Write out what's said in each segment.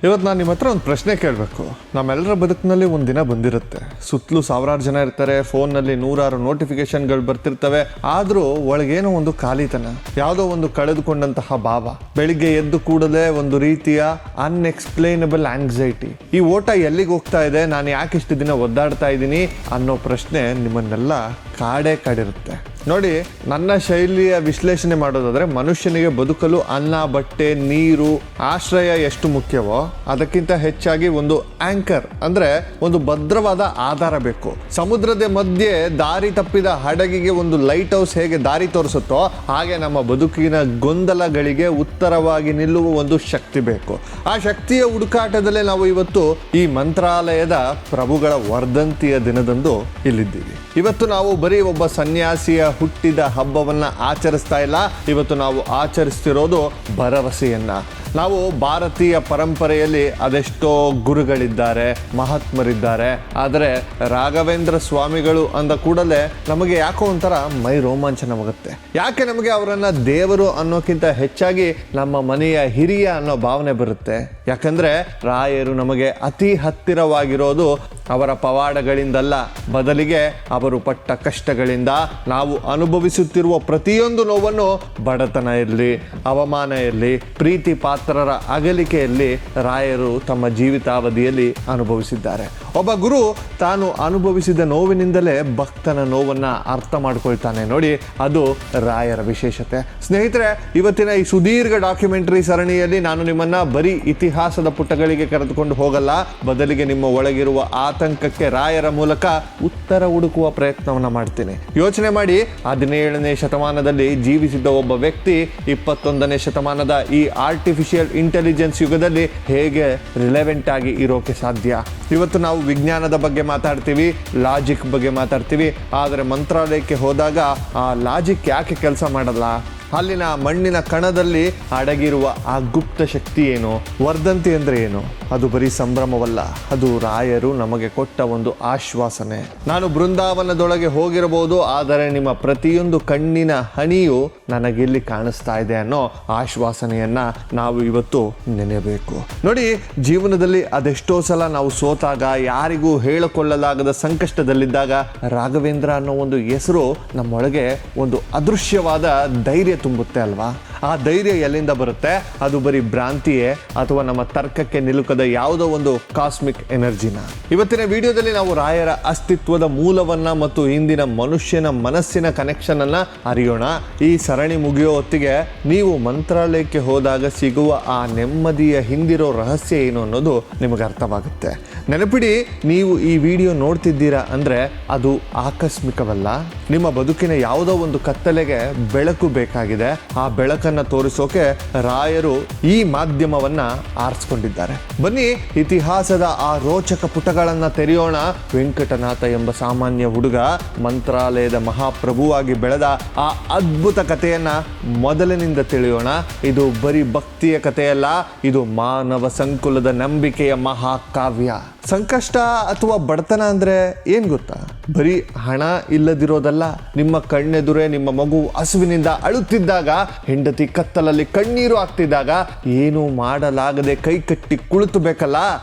ಇವತ್ತು ನಾನು ನಿಮ್ಮ ಹತ್ರ ಒಂದು ಪ್ರಶ್ನೆ ಕೇಳಬೇಕು. ನಮ್ಮೆಲ್ಲರ ಬದುಕಿನಲ್ಲಿ ಒಂದು ದಿನ ಬಂದಿರುತ್ತೆ, ಸುತ್ತಲೂ ಸಾವಿರಾರು ಜನ ಇರ್ತಾರೆ, ಫೋನ್ನಲ್ಲಿ ನೂರಾರು ನೋಟಿಫಿಕೇಶನ್ಗಳು ಬರ್ತಿರ್ತವೆ, ಆದರೂ ಒಳಗೇನೋ ಒಂದು ಖಾಲಿತನ, ಯಾವುದೋ ಒಂದು ಕಳೆದುಕೊಂಡಂತಹ ಭಾವ. ಬೆಳಿಗ್ಗೆ ಎದ್ದು ಕೂಡಲೇ ಒಂದು ರೀತಿಯ ಅನ್ಎಕ್ಸ್ಪ್ಲೇನಬಲ್ ಆಂಗ್ಸೈಟಿ. ಈ ಓಟ ಎಲ್ಲಿಗೆ ಹೋಗ್ತಾ ಇದೆ, ನಾನು ಯಾಕೆ ಇಷ್ಟು ದಿನ ಒದ್ದಾಡ್ತಾ ಇದ್ದೀನಿ ಅನ್ನೋ ಪ್ರಶ್ನೆ ನಿಮ್ಮನ್ನೆಲ್ಲ ಕಾಡಿರುತ್ತೆ. ನೋಡಿ, ನನ್ನ ಶೈಲಿಯ ವಿಶ್ಲೇಷಣೆ ಮಾಡೋದಾದ್ರೆ, ಮನುಷ್ಯನಿಗೆ ಬದುಕಲು ಅನ್ನ, ಬಟ್ಟೆ, ನೀರು, ಆಶ್ರಯ ಎಷ್ಟು ಮುಖ್ಯವೋ ಅದಕ್ಕಿಂತ ಹೆಚ್ಚಾಗಿ ಒಂದು ಆಂಕರ್ ಅಂದ್ರೆ ಒಂದು ಭದ್ರವಾದ ಆಧಾರ ಬೇಕು. ಸಮುದ್ರದ ಮಧ್ಯೆ ದಾರಿ ತಪ್ಪಿದ ಹಡಗಿಗೆ ಒಂದು ಲೈಟ್ ಹೌಸ್ ಹೇಗೆ ದಾರಿ ತೋರಿಸುತ್ತೋ ಹಾಗೆ ನಮ್ಮ ಬದುಕಿನ ಗೊಂದಲಗಳಿಗೆ ಉತ್ತರವಾಗಿ ನಿಲ್ಲುವ ಒಂದು ಶಕ್ತಿ ಬೇಕು. ಆ ಶಕ್ತಿಯ ಹುಡುಕಾಟದಲ್ಲೇ ನಾವು ಇವತ್ತು ಈ ಮಂತ್ರಾಲಯದ ಪ್ರಭುಗಳ ವರ್ಧಂತಿಯ ದಿನದಂದು ಇಲ್ಲಿದ್ದೀವಿ. ಇವತ್ತು ನಾವು ಬರೀ ಒಬ್ಬ ಸನ್ಯಾಸಿಯ ಹುಟ್ಟಿದ ಹಬ್ಬವನ್ನ ಆಚರಿಸ್ತಾ ಇಲ್ಲ, ಇವತ್ತು ನಾವು ಆಚರಿಸ್ತಿರೋದು ಭರವಸೆಯನ್ನ. ನಾವು ಭಾರತೀಯ ಪರಂಪರೆಯಲ್ಲಿ ಅದೆಷ್ಟೋ ಗುರುಗಳಿದ್ದಾರೆ, ಮಹಾತ್ಮರಿದ್ದಾರೆ, ಆದರೆ ರಾಘವೇಂದ್ರ ಸ್ವಾಮಿಗಳು ಅಂದ ಕೂಡಲೇ ನಮಗೆ ಯಾಕೋ ಒಂಥರ ಮೈ ರೋಮಾಂಚನವಾಗುತ್ತೆ. ಯಾಕೆ ನಮಗೆ ಅವರನ್ನ ದೇವರು ಅನ್ನೋಕ್ಕಿಂತ ಹೆಚ್ಚಾಗಿ ನಮ್ಮ ಮನೆಯ ಹಿರಿಯ ಅನ್ನೋ ಭಾವನೆ ಬರುತ್ತೆ? ಯಾಕಂದ್ರೆ ರಾಯರು ನಮಗೆ ಅತಿ ಹತ್ತಿರವಾಗಿರೋದು ಅವರ ಪವಾಡಗಳಿಂದಲ್ಲ, ಬದಲಿಗೆ ಅವರು ಪಟ್ಟ ಕಷ್ಟಗಳಿಂದ. ನಾವು ಅನುಭವಿಸುತ್ತಿರುವ ಪ್ರತಿಯೊಂದು ನೋವನ್ನು, ಬಡತನ ಇರಲಿ, ಅವಮಾನ ಇರಲಿ, ಪ್ರೀತಿ ಪಾತ್ರರ ಅಗಲಿಕೆಯಲ್ಲಿ ರಾಯರು ತಮ್ಮ ಜೀವಿತಾವಧಿಯಲ್ಲಿ ಅನುಭವಿಸಿದ್ದಾರೆ. ಒಬ್ಬ ಗುರು ತಾನು ಅನುಭವಿಸಿದ ನೋವಿನಿಂದಲೇ ಭಕ್ತನ ನೋವನ್ನ ಅರ್ಥ ಮಾಡ್ಕೊಳ್ತಾನೆ. ನೋಡಿ, ಅದು ರಾಯರ ವಿಶೇಷತೆ. ಸ್ನೇಹಿತರೆ, ಇವತ್ತಿನ ಈ ಸುದೀರ್ಘ ಡಾಕ್ಯುಮೆಂಟರಿ ಸರಣಿಯಲ್ಲಿ ನಾನು ನಿಮ್ಮನ್ನ ಬರೀ ಇತಿಹಾಸದ ಪುಟಗಳಿಗೆ ಕರೆದುಕೊಂಡು ಹೋಗಲ್ಲ, ಬದಲಿಗೆ ನಿಮ್ಮ ಒಳಗಿರುವ ಆತಂಕಕ್ಕೆ ರಾಯರ ಮೂಲಕ ಉತ್ತರ ಹುಡುಕುವ ಪ್ರಯತ್ನವನ್ನ ಮಾಡ್ತೀನಿ. ಯೋಚನೆ ಮಾಡಿ, 17ನೇ ಶತಮಾನದಲ್ಲಿ ಜೀವಿಸಿದ್ದ ಒಬ್ಬ ವ್ಯಕ್ತಿ 21ನೇ ಶತಮಾನದ ಈ ಆರ್ಟಿಫಿಷಿಯಲ್ ಇಂಟೆಲಿಜೆನ್ಸ್ ಯುಗದಲ್ಲಿ ಹೇಗೆ ರಿಲೆವೆಂಟ್ ಆಗಿ ಇರೋಕೆ ಸಾಧ್ಯ? ಇವತ್ತು ನಾವು ವಿಜ್ಞಾನದ ಬಗ್ಗೆ ಮಾತಾಡ್ತೀವಿ, ಲಾಜಿಕ್ ಬಗ್ಗೆ ಮಾತಾಡ್ತೀವಿ, ಆದರೆ ಮಂತ್ರಾಲಯಕ್ಕೆ ಹೋದಾಗ ಆ ಲಾಜಿಕ್ ಯಾಕೆ ಕೆಲಸ ಮಾಡಲ್ಲ? ಅಲ್ಲಿನ ಮಣ್ಣಿನ ಕಣದಲ್ಲಿ ಅಡಗಿರುವ ಆ ಗುಪ್ತ ಶಕ್ತಿ ಏನು? ವರ್ಧಂತಿ ಅಂದರೆ ಏನು? ಅದು ಬರೀ ಸಂಭ್ರಮವಲ್ಲ, ಅದು ರಾಯರು ನಮಗೆ ಕೊಟ್ಟ ಒಂದು ಆಶ್ವಾಸನೆ. ನಾನು ಬೃಂದಾವನದೊಳಗೆ ಹೋಗಿರಬಹುದು, ಆದರೆ ನಿಮ್ಮ ಪ್ರತಿಯೊಂದು ಕಣ್ಣಿನ ಹನಿಯು ನನಗಿಲ್ಲಿ ಕಾಣಿಸ್ತಾ ಇದೆ ಅನ್ನೋ ಆಶ್ವಾಸನೆಯನ್ನ ನಾವು ಇವತ್ತು ನೆನೆಯಬೇಕು. ನೋಡಿ, ಜೀವನದಲ್ಲಿ ಅದೆಷ್ಟೋ ಸಲ ನಾವು ಸೋತಾಗ, ಯಾರಿಗೂ ಹೇಳಿಕೊಳ್ಳಲಾಗದ ಸಂಕಷ್ಟದಲ್ಲಿದ್ದಾಗ ರಾಘವೇಂದ್ರ ಅನ್ನೋ ಒಂದು ಹೆಸರು ನಮ್ಮೊಳಗೆ ಒಂದು ಅದೃಶ್ಯವಾದ ಧೈರ್ಯ ತುಂಬುತ್ತೆ ಅಲ್ವಾ? ಆ ಧೈರ್ಯ ಎಲ್ಲಿಂದ ಬರುತ್ತೆ? ಅದು ಬರೀ ಭ್ರಾಂತಿಯೇ ಅಥವಾ ನಮ್ಮ ತರ್ಕಕ್ಕೆ ನಿಲುಕದ ಯಾವುದೋ ಒಂದು ಕಾಸ್ಮಿಕ್ ಎನರ್ಜಿನ? ಇವತ್ತಿನ ವಿಡಿಯೋದಲ್ಲಿ ನಾವು ರಾಯರ ಅಸ್ತಿತ್ವದ ಮೂಲವನ್ನ ಮತ್ತು ಇಂದಿನ ಮನುಷ್ಯನ ಮನಸ್ಸಿನ ಕನೆಕ್ಷನ್ ಅನ್ನ ಅರಿಯೋಣ. ಈ ಸರಣಿ ಮುಗಿಯೋ ಹೊತ್ತಿಗೆ ನೀವು ಮಂತ್ರಾಲಯಕ್ಕೆ ಹೋದಾಗ ಸಿಗುವ ಆ ನೆಮ್ಮದಿಯ ಹಿಂದಿರೋ ರಹಸ್ಯ ಏನು ಅನ್ನೋದು ನಿಮಗೆ ಅರ್ಥವಾಗುತ್ತೆ. ನೆನಪಿಡಿ, ನೀವು ಈ ವಿಡಿಯೋ ನೋಡ್ತಿದ್ದೀರಾ ಅಂದ್ರೆ ಅದು ಆಕಸ್ಮಿಕವಲ್ಲ. ನಿಮ್ಮ ಬದುಕಿನ ಯಾವುದೋ ಒಂದು ಕತ್ತಲೆಗೆ ಬೆಳಕು ಬೇಕಾಗಿದೆ. ಆ ಬೆಳಕನ್ನು ತೋರಿಸೋಕೆ ರಾಯರು ಈ ಮಾಧ್ಯಮವನ್ನ ಆರಿಸಿಕೊಂಡಿದ್ದಾರೆ. ಬನ್ನಿ, ಇತಿಹಾಸದ ಆ ರೋಚಕ ಪುಟಗಳನ್ನ ತೆರೆಯೋಣ. ವೆಂಕಟನಾಥ ಎಂಬ ಸಾಮಾನ್ಯ ಹುಡುಗ ಮಂತ್ರಾಲಯದ ಮಹಾಪ್ರಭುವಾಗಿ ಬೆಳೆದ ಆ ಅದ್ಭುತ ಕಥೆಯನ್ನ ಮೊದಲಿನಿಂದ ತಿಳಿಯೋಣ. ಇದು ಬರೀ ಭಕ್ತಿಯ ಕಥೆಯಲ್ಲ, ಇದು ಮಾನವ ಸಂಕುಲದ ನಂಬಿಕೆಯ ಮಹಾಕಾವ್ಯ. ಸಂಕಷ್ಟ ಅಥವಾ ಬಡತನ ಅಂದ್ರೆ ಏನ್ ಗೊತ್ತಾ? ಬರೀ ಹಣ ಇಲ್ಲದಿರೋದಲ್ಲ. ನಿಮ್ಮ ಕಣ್ಣೆದುರೇ ನಿಮ್ಮ ಮಗು ಹಸುವಿನಿಂದ ಅಳುತ್ತಿದ್ದಾಗ, ಹೆಂಡತಿ ಕತ್ತಲಲ್ಲಿ ಕಣ್ಣೀರು ಆಗ್ತಿದ್ದಾಗ, ಏನು ಮಾಡಲಾಗದೆ ಕೈ ಕಟ್ಟಿ ಕುಳಿತು ಬೇಕಲ್ಲ,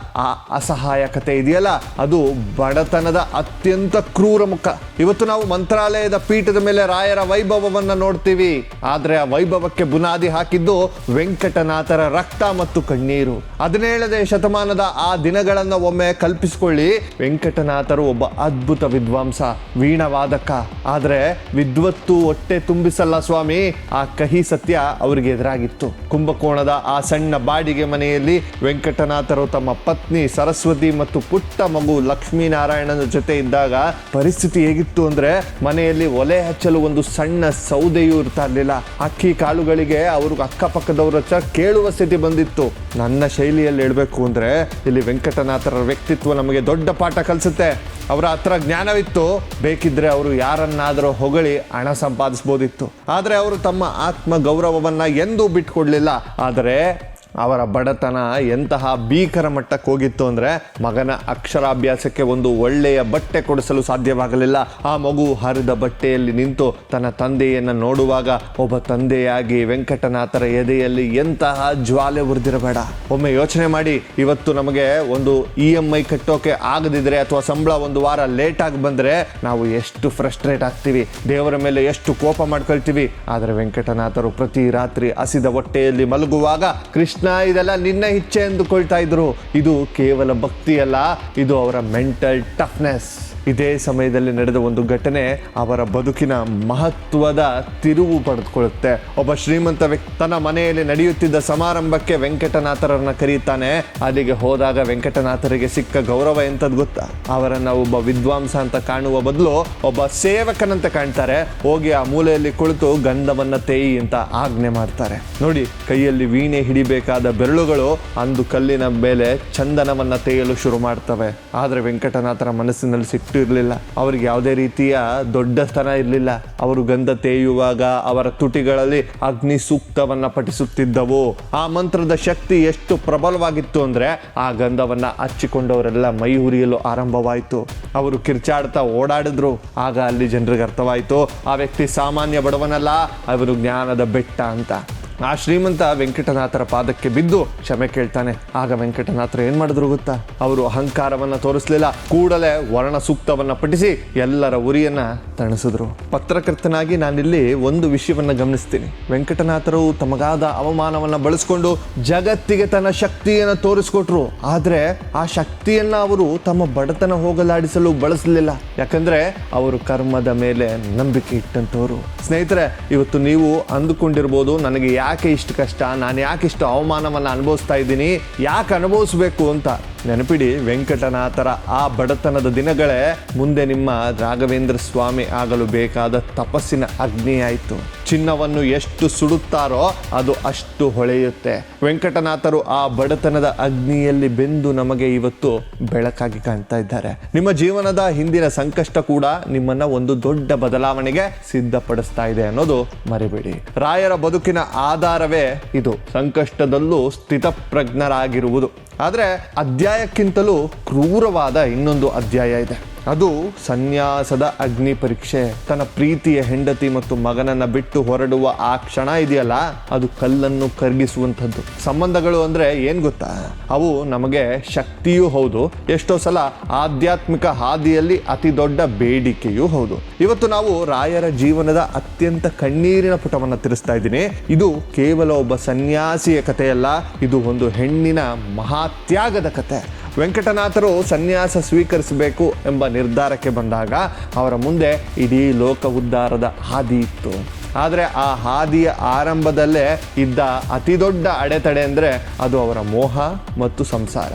ಆ ಅಸಹಾಯಕತೆ ಇದೆಯಲ್ಲ, ಅದು ಬಡತನದ ಅತ್ಯಂತ ಕ್ರೂರ ಮುಖ. ಇವತ್ತು ನಾವು ಮಂತ್ರಾಲಯದ ಪೀಠದ ಮೇಲೆ ರಾಯರ ವೈಭವವನ್ನ ನೋಡ್ತೀವಿ, ಆದ್ರೆ ಆ ವೈಭವಕ್ಕೆ ಬುನಾದಿ ಹಾಕಿದ್ದು ವೆಂಕಟನಾಥರ ರಕ್ತ ಮತ್ತು ಕಣ್ಣೀರು. 17ನೇ ಶತಮಾನದ ಆ ದಿನಗಳನ್ನ ಒಮ್ಮೆ ಕಲ್ಪಿಸಿಕೊಳ್ಳಿ. ವೆಂಕಟನಾಥರು ಒಬ್ಬ ಅದ್ಭುತ ವಿದ್ವಾಂಸ, ವೀಣಾವಾದಕ. ಆದ್ರೆ ವಿದ್ವತ್ತು ಹೊಟ್ಟೆ ತುಂಬಿಸಲ್ಲ ಸ್ವಾಮಿ, ಆ ಕಹಿ ಸತ್ಯ ಅವರಿಗೆ ಎದುರಾಗಿತ್ತು. ಕುಂಭಕೋಣದ ಆ ಸಣ್ಣ ಬಾಡಿಗೆ ಮನೆಯಲ್ಲಿ ವೆಂಕಟನಾಥರು ತಮ್ಮ ಪತ್ನಿ ಸರಸ್ವತಿ ಮತ್ತು ಪುಟ್ಟ ಮಗು ಲಕ್ಷ್ಮೀನಾರಾಯಣನ ಜೊತೆ ಇದ್ದಾಗ ಪರಿಸ್ಥಿತಿ ಹೇಗಿತ್ತು ಅಂದ್ರೆ, ಮನೆಯಲ್ಲಿ ಒಲೆ ಹಚ್ಚಲು ಒಂದು ಸಣ್ಣ ಸೌದೆಯೂ ಇರ್ತಾ ಇರಲಿಲ್ಲ. ಅಕ್ಕಿ ಕಾಳುಗಳಿಗೆ ಅವರು ಅಕ್ಕಪಕ್ಕದವರ ಹತ್ರ ಕೇಳುವ ಸ್ಥಿತಿ ಬಂದಿತ್ತು. ನನ್ನ ಶೈಲಿಯಲ್ಲಿ ಹೇಳ್ಬೇಕು ಅಂದ್ರೆ, ಇಲ್ಲಿ ವೆಂಕಟನಾಥರ ವ್ಯಕ್ತಿತ್ವ ನಮಗೆ ದೊಡ್ಡ ಪಾಠ ಕಲಿಸುತ್ತೆ. ಅವರ ಹತ್ರ ಜ್ಞಾನವಿತ್ತು, ಬೇಕಿದ್ರೆ ಅವರು ಯಾರನ್ನಾದರೂ ಹೊಗಳಿ ಹಣ ಸಂಪಾದಿಸಬಹುದಿತ್ತು. ಆದರೆ ಅವರು ತಮ್ಮ ಆತ್ಮ ಗೌರವವನ್ನ ಎಂದೂ ಬಿಟ್ಕೊಡ್ಲಿಲ್ಲ. ಆದರೆ ಅವರ ಬಡತನ ಎಂತಹ ಭೀಕರ ಮಟ್ಟಕ್ಕೆ ಹೋಗಿತ್ತು ಅಂದರೆ ಮಗನ ಅಕ್ಷರಾಭ್ಯಾಸಕ್ಕೆ ಒಂದು ಒಳ್ಳೆಯ ಬಟ್ಟೆ ಕೊಡಿಸಲು ಸಾಧ್ಯವಾಗಲಿಲ್ಲ. ಆ ಮಗು ಹರಿದ ಬಟ್ಟೆಯಲ್ಲಿ ನಿಂತು ತನ್ನ ತಂದೆಯನ್ನು ನೋಡುವಾಗ ಒಬ್ಬ ತಂದೆಯಾಗಿ ವೆಂಕಟನಾಥರ ಎದೆಯಲ್ಲಿ ಎಂತಹ ಜ್ವಾಲೆ ಉರಿದಿರಬೇಡ. ಒಮ್ಮೆ ಯೋಚನೆ ಮಾಡಿ, ಇವತ್ತು ನಮಗೆ ಒಂದು EMI ಕಟ್ಟೋಕೆ ಆಗದಿದ್ರೆ ಅಥವಾ ಸಂಬಳ ಒಂದು ವಾರ ಲೇಟ್ ಆಗಿ ಬಂದರೆ ನಾವು ಎಷ್ಟು ಫ್ರಸ್ಟ್ರೇಟ್ ಆಗ್ತೀವಿ, ದೇವರ ಮೇಲೆ ಎಷ್ಟು ಕೋಪ ಮಾಡ್ಕೊಳ್ತೀವಿ. ಆದರೆ ವೆಂಕಟನಾಥರು ಪ್ರತಿ ರಾತ್ರಿ ಹಸಿದ ಹೊಟ್ಟೆಯಲ್ಲಿ ಮಲಗುವಾಗ ಕೃಷ್ಣ ಇದೆಲ್ಲ ನಿನ್ನ ಇಚ್ಛೆ ಎಂದುಕೊಳ್ತಾ ಇದ್ರು. ಇದು ಕೇವಲ ಭಕ್ತಿಯಲ್ಲ, ಇದು ಅವರ ಮೆಂಟಲ್ ಟಫ್ನೆಸ್. ಇದೇ ಸಮಯದಲ್ಲಿ ನಡೆದ ಒಂದು ಘಟನೆ ಅವರ ಬದುಕಿನ ಮಹತ್ವದ ತಿರುವು ಪಡೆದುಕೊಳ್ಳುತ್ತೆ. ಒಬ್ಬ ಶ್ರೀಮಂತ ವ್ಯಕ್ತಿ ತನ್ನ ಮನೆಯಲ್ಲಿ ನಡೆಯುತ್ತಿದ್ದ ಸಮಾರಂಭಕ್ಕೆ ವೆಂಕಟನಾಥರನ್ನ ಕರೀತಾನೆ. ಅಲ್ಲಿಗೆ ಹೋದಾಗ ವೆಂಕಟನಾಥರಿಗೆ ಸಿಕ್ಕ ಗೌರವ ಎಂಥದ್ದು ಗೊತ್ತಾ? ಅವರನ್ನ ಒಬ್ಬ ವಿದ್ವಾಂಸ ಅಂತ ಕಾಣುವ ಬದಲು ಒಬ್ಬ ಸೇವಕನಂತ ಕಾಣ್ತಾರೆ. ಹೋಗಿ ಆ ಮೂಲೆಯಲ್ಲಿ ಕುಳಿತು ಗಂಧವನ್ನ ತೇಯಿ ಅಂತ ಆಜ್ಞೆ ಮಾಡ್ತಾರೆ. ನೋಡಿ, ಕೈಯಲ್ಲಿ ವೀಣೆ ಹಿಡಿಬೇಕಾದ ಬೆರಳುಗಳು ಅಂದು ಕಲ್ಲಿನ ಮೇಲೆ ಚಂದನವನ್ನ ತೇಯಲು ಶುರು ಮಾಡ್ತವೆ. ಆದರೆ ವೆಂಕಟನಾಥರ ಮನಸ್ಸಿನಲ್ಲಿ ಇರಲಿಲ್ಲ. ಅವರಿಗೆ ಯಾವುದೇ ರೀತಿಯ ದೊಡ್ಡತನ ಇರಲಿಲ್ಲ. ಅವರು ಗಂಧ ತೇಯುವಾಗ ಅವರ ತುಟಿಗಳಲ್ಲಿ ಅಗ್ನಿ ಸೂಕ್ತವನ್ನ ಪಠಿಸುತ್ತಿದ್ದವು. ಆ ಮಂತ್ರದ ಶಕ್ತಿ ಎಷ್ಟು ಪ್ರಬಲವಾಗಿತ್ತು ಅಂದ್ರೆ ಆ ಗಂಧವನ್ನ ಹಚ್ಚಿಕೊಂಡವರೆಲ್ಲ ಮೈ ಉರಿಯಲು ಆರಂಭವಾಯಿತು. ಅವರು ಕಿರ್ಚಾಡ್ತಾ ಓಡಾಡಿದ್ರು. ಆಗ ಅಲ್ಲಿ ಜನರಿಗೆ ಅರ್ಥವಾಯಿತು, ಆ ವ್ಯಕ್ತಿ ಸಾಮಾನ್ಯ ಬಡವನಲ್ಲ, ಅವರು ಜ್ಞಾನದ ಬೆಟ್ಟ ಅಂತ. ಆ ಶ್ರೀಮಂತ ವೆಂಕಟನಾಥರ ಪಾದಕ್ಕೆ ಬಿದ್ದು ಕ್ಷಮೆ ಕೇಳ್ತಾನೆ. ಆಗ ವೆಂಕಟನಾಥರು ಏನ್ ಮಾಡಿದ್ರು ಗೊತ್ತಾ? ಅವರು ಅಹಂಕಾರವನ್ನ ತೋರಿಸಲಿಲ್ಲ. ಕೂಡಲೇ ವರ್ಣ ಸೂಕ್ತವನ್ನ ಪಠಿಸಿ ಎಲ್ಲರ ಉರಿಯನ್ನ ತಣಿಸಿದ್ರು. ಪತ್ರಕರ್ತನಾಗಿ ನಾನಿಲ್ಲಿ ಒಂದು ವಿಷಯವನ್ನ ಗಮನಿಸ್ತೀನಿ. ವೆಂಕಟನಾಥರು ತಮಗಾದ ಅವಮಾನವನ್ನ ಬಳಸ್ಕೊಂಡು ಜಗತ್ತಿಗೆ ತನ್ನ ಶಕ್ತಿಯನ್ನ ತೋರಿಸ್ಕೊಟ್ರು. ಆದ್ರೆ ಆ ಶಕ್ತಿಯನ್ನ ಅವರು ತಮ್ಮ ಬಡತನ ಹೋಗಲಾಡಿಸಲು ಬಳಸಲಿಲ್ಲ. ಯಾಕಂದ್ರೆ ಅವರು ಕರ್ಮದ ಮೇಲೆ ನಂಬಿಕೆ ಇಟ್ಟಂತವರು. ಸ್ನೇಹಿತರೆ, ಇವತ್ತು ನೀವು ಅಂದುಕೊಂಡಿರ್ಬೋದು, ನನಗೆ ಯಾಕೆ ಇಷ್ಟು ಕಷ್ಟ, ನಾನು ಯಾಕೆ ಇಷ್ಟು ಅವಮಾನವನ್ನು ಅನುಭವಿಸ್ತಾ ಇದ್ದೀನಿ, ಯಾಕೆ ಅನುಭವಿಸ್ಬೇಕು ಅಂತ. ನೆನಪಿಡಿ, ವೆಂಕಟನಾಥರ ಆ ಬಡತನದ ದಿನಗಳೇ ಮುಂದೆ ನಿಮ್ಮ ರಾಘವೇಂದ್ರ ಸ್ವಾಮಿ ಆಗಲು ಬೇಕಾದ ತಪಸ್ಸಿನ ಅಗ್ನಿ ಆಯಿತು. ಚಿನ್ನವನ್ನು ಎಷ್ಟು ಸುಡುತ್ತಾರೋ ಅದು ಅಷ್ಟು ಹೊಳೆಯುತ್ತೆ. ವೆಂಕಟನಾಥರು ಆ ಬಡತನದ ಅಗ್ನಿಯಲ್ಲಿ ಬೆಂದು ನಮಗೆ ಇವತ್ತು ಬೆಳಕಾಗಿ ಕಾಣ್ತಾ ಇದ್ದಾರೆ. ನಿಮ್ಮ ಜೀವನದ ಹಿಂದಿನ ಸಂಕಷ್ಟ ಕೂಡ ನಿಮ್ಮನ್ನ ಒಂದು ದೊಡ್ಡ ಬದಲಾವಣೆಗೆ ಸಿದ್ಧಪಡಿಸ್ತಾ ಇದೆ ಅನ್ನೋದು ಮರಿಬೇಡಿ. ರಾಯರ ಬದುಕಿನ ಆಧಾರವೇ ಇದು, ಸಂಕಷ್ಟದಲ್ಲೂ ಸ್ಥಿತಪ್ರಜ್ಞರಾಗಿರುವುದು. ಆದರೆ ಅಧ್ಯಾಯಕ್ಕಿಂತಲೂ ಕ್ರೂರವಾದ ಇನ್ನೊಂದು ಅಧ್ಯಾಯ ಇದೆ. ಅದು ಸನ್ಯಾಸದ ಅಗ್ನಿ ಪರೀಕ್ಷೆ. ತನ್ನ ಪ್ರೀತಿಯ ಹೆಂಡತಿ ಮತ್ತು ಮಗನನ್ನ ಬಿಟ್ಟು ಹೊರಡುವ ಆ ಕ್ಷಣ ಇದೆಯಲ್ಲ, ಅದು ಕಲ್ಲನ್ನು ಕರಗಿಸುವಂಥದ್ದು. ಸಂಬಂಧಗಳು ಅಂದ್ರೆ ಏನ್ ಗೊತ್ತಾ? ಅವು ನಮಗೆ ಶಕ್ತಿಯೂ ಹೌದು, ಎಷ್ಟೋ ಸಲ ಆಧ್ಯಾತ್ಮಿಕ ಹಾದಿಯಲ್ಲಿ ಅತಿ ದೊಡ್ಡ ಬೇಡಿಕೆಯೂ ಹೌದು. ಇವತ್ತು ನಾವು ರಾಯರ ಜೀವನದ ಅತ್ಯಂತ ಕಣ್ಣೀರಿನ ಪುಟವನ್ನು ತಿರುಸ್ತಾ ಇದ್ದೀನಿ. ಇದು ಕೇವಲ ಒಬ್ಬ ಸನ್ಯಾಸಿಯ ಕಥೆಯಲ್ಲ, ಇದು ಒಂದು ಹೆಣ್ಣಿನ ಮಹಾತ್ಯಾಗದ ಕಥೆ. ವೆಂಕಟನಾಥರು ಸನ್ಯಾಸ ಸ್ವೀಕರಿಸಬೇಕು ಎಂಬ ನಿರ್ಧಾರಕ್ಕೆ ಬಂದಾಗ ಅವರ ಮುಂದೆ ಇಡೀ ಲೋಕ ಉದ್ಧಾರದ ಹಾದಿ ಇತ್ತು. ಆದರೆ ಆ ಹಾದಿಯ ಆರಂಭದಲ್ಲೇ ಇದ್ದ ಅತಿ ದೊಡ್ಡ ಅಡೆತಡೆ ಅಂದರೆ ಅದು ಅವರ ಮೋಹ ಮತ್ತು ಸಂಸಾರ.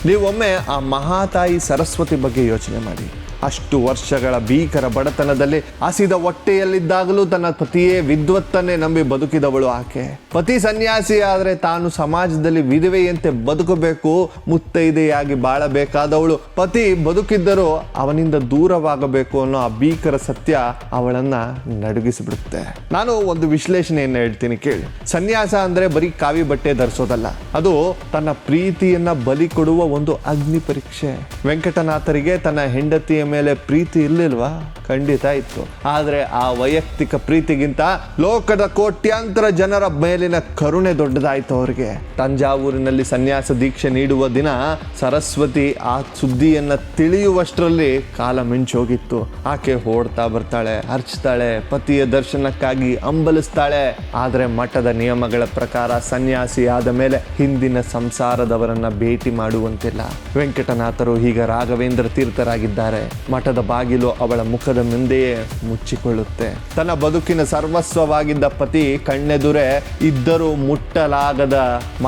ನೀವೊಮ್ಮೆ ಆ ಮಹಾತಾಯಿ ಸರಸ್ವತಿ ಬಗ್ಗೆ ಯೋಚನೆ ಮಾಡಿ. ಅಷ್ಟು ವರ್ಷಗಳ ಭೀಕರ ಬಡತನದಲ್ಲಿ ಹಸಿದ ಹೊಟ್ಟೆಯಲ್ಲಿದ್ದಾಗಲೂ ತನ್ನ ಪತಿಯೇ ವಿದ್ವತ್ತನ್ನೇ ನಂಬಿ ಬದುಕಿದವಳು ಆಕೆ. ಪತಿ ಸನ್ಯಾಸಿ ಆದರೆ ತಾನು ಸಮಾಜದಲ್ಲಿ ವಿಧವೆಯಂತೆ ಬದುಕಬೇಕು, ಮುತ್ತೈದೆಯಾಗಿ ಬಾಳಬೇಕಾದವಳು. ಪತಿ ಬದುಕಿದ್ದರೂ ಅವನಿಂದ ದೂರವಾಗಬೇಕು ಅನ್ನೋ ಆ ಭೀಕರ ಸತ್ಯ ಅವಳನ್ನ ನಡುಗಿಸಿಬಿಡುತ್ತೆ. ನಾನು ಒಂದು ವಿಶ್ಲೇಷಣೆಯನ್ನು ಹೇಳ್ತೀನಿ ಕೇಳಿ. ಸನ್ಯಾಸ ಅಂದ್ರೆ ಬರೀ ಕಾವಿ ಬಟ್ಟೆ ಧರಿಸೋದಲ್ಲ, ಅದು ತನ್ನ ಪ್ರೀತಿಯನ್ನ ಬಲಿ ಕೊಡುವ ಒಂದು ಅಗ್ನಿ ಪರೀಕ್ಷೆ. ವೆಂಕಟನಾಥರಿಗೆ ತನ್ನ ಹೆಂಡತಿಯ ಮೇಲೆ ಪ್ರೀತಿ ಇರ್ಲಿಲ್ವಾ? ಖಂಡಿತ ಇತ್ತು. ಆದರೆ ಆ ವೈಯಕ್ತಿಕ ಪ್ರೀತಿಗಿಂತ ಲೋಕದ ಕೋಟ್ಯಾಂತರ ಜನರ ಮೇಲಿನ ಕರುಣೆ ದೊಡ್ಡದಾಯ್ತು ಅವರಿಗೆ. ತಂಜಾವೂರಿನಲ್ಲಿ ಸನ್ಯಾಸ ದೀಕ್ಷೆ ನೀಡುವ ದಿನ ಸರಸ್ವತಿ ಆ ಸುದ್ದಿಯನ್ನ ತಿಳಿಯುವಷ್ಟರಲ್ಲಿ ಕಾಲ ಮಿಂಚೋಗಿತ್ತು. ಆಕೆ ಓಡ್ತಾ ಬರ್ತಾಳೆ, ಅರ್ಚ್ತಾಳೆ, ಪತಿಯ ದರ್ಶನಕ್ಕಾಗಿ ಅಂಬಲಿಸ್ತಾಳೆ. ಆದರೆ ಮಠದ ನಿಯಮಗಳ ಪ್ರಕಾರ ಸನ್ಯಾಸಿ ಆದ ಮೇಲೆ ಹಿಂದಿನ ಸಂಸಾರದವರನ್ನ ಭೇಟಿ ಮಾಡುವಂತಿಲ್ಲ. ವೆಂಕಟನಾಥರು ಈಗ ರಾಘವೇಂದ್ರ ತೀರ್ಥರಾಗಿದ್ದಾರೆ. ಮಠದ ಬಾಗಿಲು ಅವಳ ಮುಖದ ಮುಂದೆಯೇ ಮುಚ್ಚಿಕೊಳ್ಳುತ್ತೆ. ತನ್ನ ಬದುಕಿನ ಸರ್ವಸ್ವವಾಗಿದ್ದ ಪತಿ ಕಣ್ಣೆದುರೇ ಇದ್ದರೂ ಮುಟ್ಟಲಾಗದ,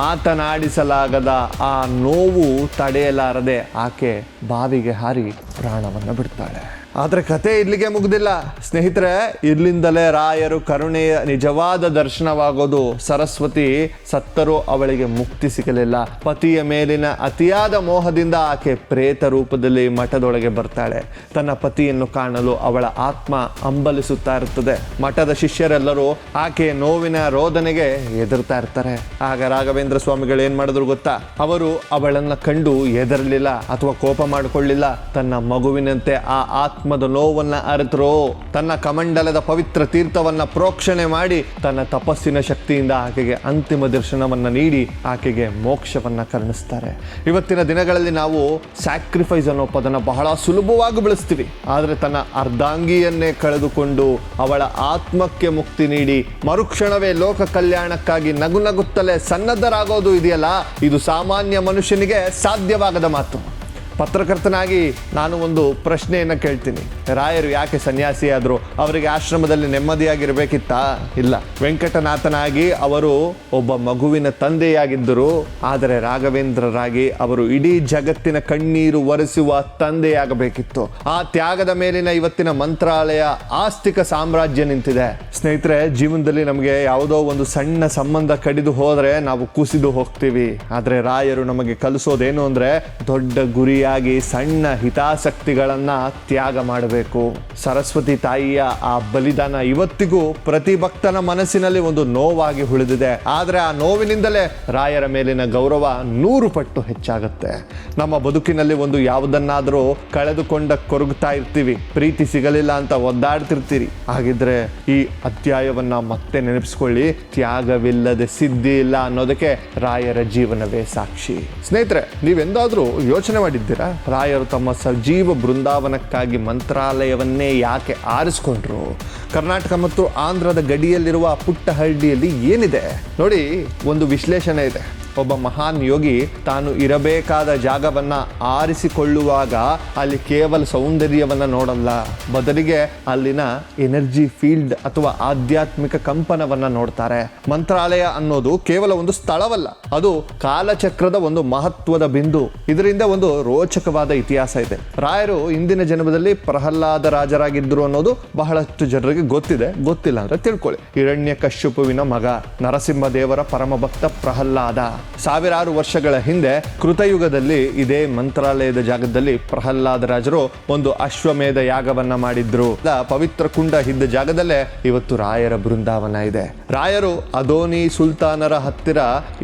ಮಾತನಾಡಿಸಲಾಗದ ಆ ನೋವು ತಡೆಯಲಾರದೆ ಆಕೆ ಬಾವಿಗೆ ಹಾರಿ ಪ್ರಾಣವನ್ನು ಬಿಡ್ತಾಳೆ. ಆದರೆ ಕತೆ ಇಲ್ಲಿಗೆ ಮುಗ್ದಿಲ್ಲ ಸ್ನೇಹಿತರೆ. ಇಲ್ಲಿಂದಲೇ ರಾಯರು ಕರುಣೆಯ ನಿಜವಾದ ದರ್ಶನವಾಗೋದು. ಸರಸ್ವತಿ ಸತ್ತರೂ ಅವಳಿಗೆ ಮುಕ್ತಿ ಸಿಗಲಿಲ್ಲ. ಪತಿಯ ಮೇಲಿನ ಅತಿಯಾದ ಮೋಹದಿಂದ ಆಕೆ ಪ್ರೇತ ರೂಪದಲ್ಲಿ ಮಠದೊಳಗೆ ಬರ್ತಾಳೆ. ತನ್ನ ಪತಿಯನ್ನು ಕಾಣಲು ಅವಳ ಆತ್ಮ ಹಂಬಲಿಸುತ್ತಾ ಇರುತ್ತದೆ. ಮಠದ ಶಿಷ್ಯರೆಲ್ಲರೂ ಆಕೆಯ ನೋವಿನ ರೋದನೆಗೆ ಹೆದರ್ತಾ ಇರ್ತಾರೆ. ಆಗ ರಾಘವೇಂದ್ರ ಸ್ವಾಮಿಗಳು ಏನ್ ಮಾಡಿದ್ರು ಗೊತ್ತಾ? ಅವರು ಅವಳನ್ನ ಕಂಡು ಹೆದರಲಿಲ್ಲ ಅಥವಾ ಕೋಪ ಮಾಡಿಕೊಳ್ಳಿಲ್ಲ. ತನ್ನ ಮಗುವಿನಂತೆ ಆ ಆತ್ಮದ ನೋವನ್ನ ಅರಿತರು. ತನ್ನ ಕಮಂಡಲದ ಪವಿತ್ರ ತೀರ್ಥವನ್ನ ಪ್ರೋಕ್ಷಣೆ ಮಾಡಿ ತನ್ನ ತಪಸ್ಸಿನ ಶಕ್ತಿಯಿಂದ ಆಕೆಗೆ ಅಂತಿಮ ದರ್ಶನವನ್ನ ನೀಡಿ ಆಕೆಗೆ ಮೋಕ್ಷವನ್ನ ಕರುಣಿಸ್ತಾರೆ. ಇವತ್ತಿನ ದಿನಗಳಲ್ಲಿ ನಾವು ಸ್ಯಾಕ್ರಿಫೈಸ್ ಅನ್ನೋ ಪದನ ಬಹಳ ಸುಲಭವಾಗಿ ಬಳಸ್ತೀವಿ. ಆದರೆ ತನ್ನ ಅರ್ಧಾಂಗಿಯನ್ನೇ ಕಳೆದುಕೊಂಡು ಅವಳ ಆತ್ಮಕ್ಕೆ ಮುಕ್ತಿ ನೀಡಿ ಮರುಕ್ಷಣವೇ ಲೋಕ ಕಲ್ಯಾಣಕ್ಕಾಗಿ ನಗು ನಗುತ್ತಲೇ ಸನ್ನದ್ಧರಾಗೋದು ಇದೆಯಲ್ಲ, ಇದು ಸಾಮಾನ್ಯ ಮನುಷ್ಯನಿಗೆ ಸಾಧ್ಯವಾಗದ ಮಾತು. ಪತ್ರಕರ್ತನಾಗಿ ನಾನು ಒಂದು ಪ್ರಶ್ನೆಯನ್ನು ಕೇಳ್ತೀನಿ. ರಾಯರು ಯಾಕೆ ಸನ್ಯಾಸಿ ಆದರು? ಅವರಿಗೆ ಆಶ್ರಮದಲ್ಲಿ ನೆಮ್ಮದಿಯಾಗಿರಬೇಕಿತ್ತಾ? ಇಲ್ಲ. ವೆಂಕಟನಾಥನಾಗಿ ಅವರು ಒಬ್ಬ ಮಗುವಿನ ತಂದೆಯಾಗಿದ್ದರು. ಆದರೆ ರಾಘವೇಂದ್ರರಾಗಿ ಅವರು ಇಡೀ ಜಗತ್ತಿನ ಕಣ್ಣೀರು ಒರೆಸುವ ತಂದೆಯಾಗಬೇಕಿತ್ತು. ಆ ತ್ಯಾಗದ ಮೇಲಿನ ಇವತ್ತಿನ ಮಂತ್ರಾಲಯ ಆಸ್ತಿಕ ಸಾಮ್ರಾಜ್ಯ ನಿಂತಿದೆ. ಸ್ನೇಹಿತರೆ, ಜೀವನದಲ್ಲಿ ನಮಗೆ ಯಾವುದೋ ಒಂದು ಸಣ್ಣ ಸಂಬಂಧ ಕಡಿದು ಹೋದರೆ ನಾವು ಕುಸಿದು ಹೋಗ್ತೀವಿ. ಆದರೆ ರಾಯರು ನಮಗೆ ಕಲಿಸೋದೇನು ಅಂದರೆ ದೊಡ್ಡ ಗುರಿಯ ಸಣ್ಣ ಹಿತಾಸಕ್ತಿಗಳನ್ನ ತ್ಯಾಗ ಮಾಡಬೇಕು. ಸರಸ್ವತಿ ತಾಯಿಯ ಆ ಬಲಿದಾನ ಇವತ್ತಿಗೂ ಪ್ರತಿ ಭಕ್ತನ ಮನಸ್ಸಿನಲ್ಲಿ ಒಂದು ನೋವಾಗಿ ಉಳಿದಿದೆ. ಆದರೆ ಆ ನೋವಿನಿಂದಲೇ ರಾಯರ ಮೇಲಿನ ಗೌರವ 100 ಪಟ್ಟು ಹೆಚ್ಚಾಗುತ್ತೆ. ನಮ್ಮ ಬದುಕಿನಲ್ಲಿ ಒಂದು ಯಾವುದನ್ನಾದರೂ ಕಳೆದುಕೊಂಡ ಕೊರಗುತ್ತಾ ಇರ್ತೀವಿ. ಪ್ರೀತಿ ಸಿಗಲಿಲ್ಲ ಅಂತ ಒದ್ದಾಡ್ತಿರ್ತೀರಿ. ಹಾಗಿದ್ರೆ ಈ ಅಧ್ಯಾಯವನ್ನ ಮತ್ತೆ ನೆನಪಿಸ್ಕೊಳ್ಳಿ. ತ್ಯಾಗವಿಲ್ಲದೆ ಸಿದ್ಧಿ ಇಲ್ಲ ಅನ್ನೋದಕ್ಕೆ ರಾಯರ ಜೀವನವೇ ಸಾಕ್ಷಿ. ಸ್ನೇಹಿತರೆ, ನೀವೆಂದಾದ್ರೂ ಯೋಚನೆ ಮಾಡಿದ್ದೀರಾ ರಾಯರು ತಮ್ಮ ಸಜೀವ ಬೃಂದಾವನಕ್ಕಾಗಿ ಮಂತ್ರಾಲಯವನ್ನೇ ಯಾಕೆ ಆರಿಸ್ಕೊಂಡ್ರು? ಕರ್ನಾಟಕ ಮತ್ತು ಆಂಧ್ರದ ಗಡಿಯಲ್ಲಿರುವ ಪುಟ್ಟ ಹಳ್ಳಿಯಲ್ಲಿ ಏನಿದೆ ನೋಡಿ, ಒಂದು ವಿಶ್ಲೇಷಣೆ ಇದೆ. ಒಬ್ಬ ಮಹಾನ್ ಯೋಗಿ ತಾನು ಇರಬೇಕಾದ ಜಾಗವನ್ನ ಆರಿಸಿಕೊಳ್ಳುವಾಗ ಅಲ್ಲಿ ಕೇವಲ ಸೌಂದರ್ಯವನ್ನ ನೋಡಲ್ಲ, ಬದಲಿಗೆ ಅಲ್ಲಿನ ಎನರ್ಜಿ ಫೀಲ್ಡ್ ಅಥವಾ ಆಧ್ಯಾತ್ಮಿಕ ಕಂಪನವನ್ನ ನೋಡ್ತಾರೆ. ಮಂತ್ರಾಲಯ ಅನ್ನೋದು ಕೇವಲ ಒಂದು ಸ್ಥಳವಲ್ಲ, ಅದು ಕಾಲಚಕ್ರದ ಒಂದು ಮಹತ್ವದ ಬಿಂದು. ಇದರಿಂದ ಒಂದು ರೋಚಕವಾದ ಇತಿಹಾಸ ಇದೆ. ರಾಯರು ಇಂದಿನ ಜನ್ಮದಲ್ಲಿ ಪ್ರಹ್ಲಾದ ರಾಜರಾಗಿದ್ದರು ಅನ್ನೋದು ಬಹಳಷ್ಟು ಜನರಿಗೆ ಗೊತ್ತಿದೆ. ಗೊತ್ತಿಲ್ಲ ಅಂದ್ರೆ ತಿಳ್ಕೊಳ್ಳಿ. ಹಿರಣ್ಯಕಶ್ಯಪುವಿನ ಮಗ, ನರಸಿಂಹ ದೇವರ ಪರಮಭಕ್ತ ಪ್ರಹ್ಲಾದ. ಸಾವಿರಾರು ವರ್ಷಗಳ ಹಿಂದೆ ಕೃತಯುಗದಲ್ಲಿ ಇದೇ ಮಂತ್ರಾಲಯದ ಜಾಗದಲ್ಲಿ ಪ್ರಹ್ಲಾದ ರಾಜರು ಒಂದು ಅಶ್ವಮೇಧ ಯಾಗವನ್ನ ಮಾಡಿದ್ರು. ಪವಿತ್ರ ಕುಂಡ ಇದ್ದ ಜಾಗದಲ್ಲೇ ಇವತ್ತು ರಾಯರ ಬೃಂದಾವನ ಇದೆ. ರಾಯರು ಅದೋನಿ ಸುಲ್ತಾನರ ಹತ್ತಿರ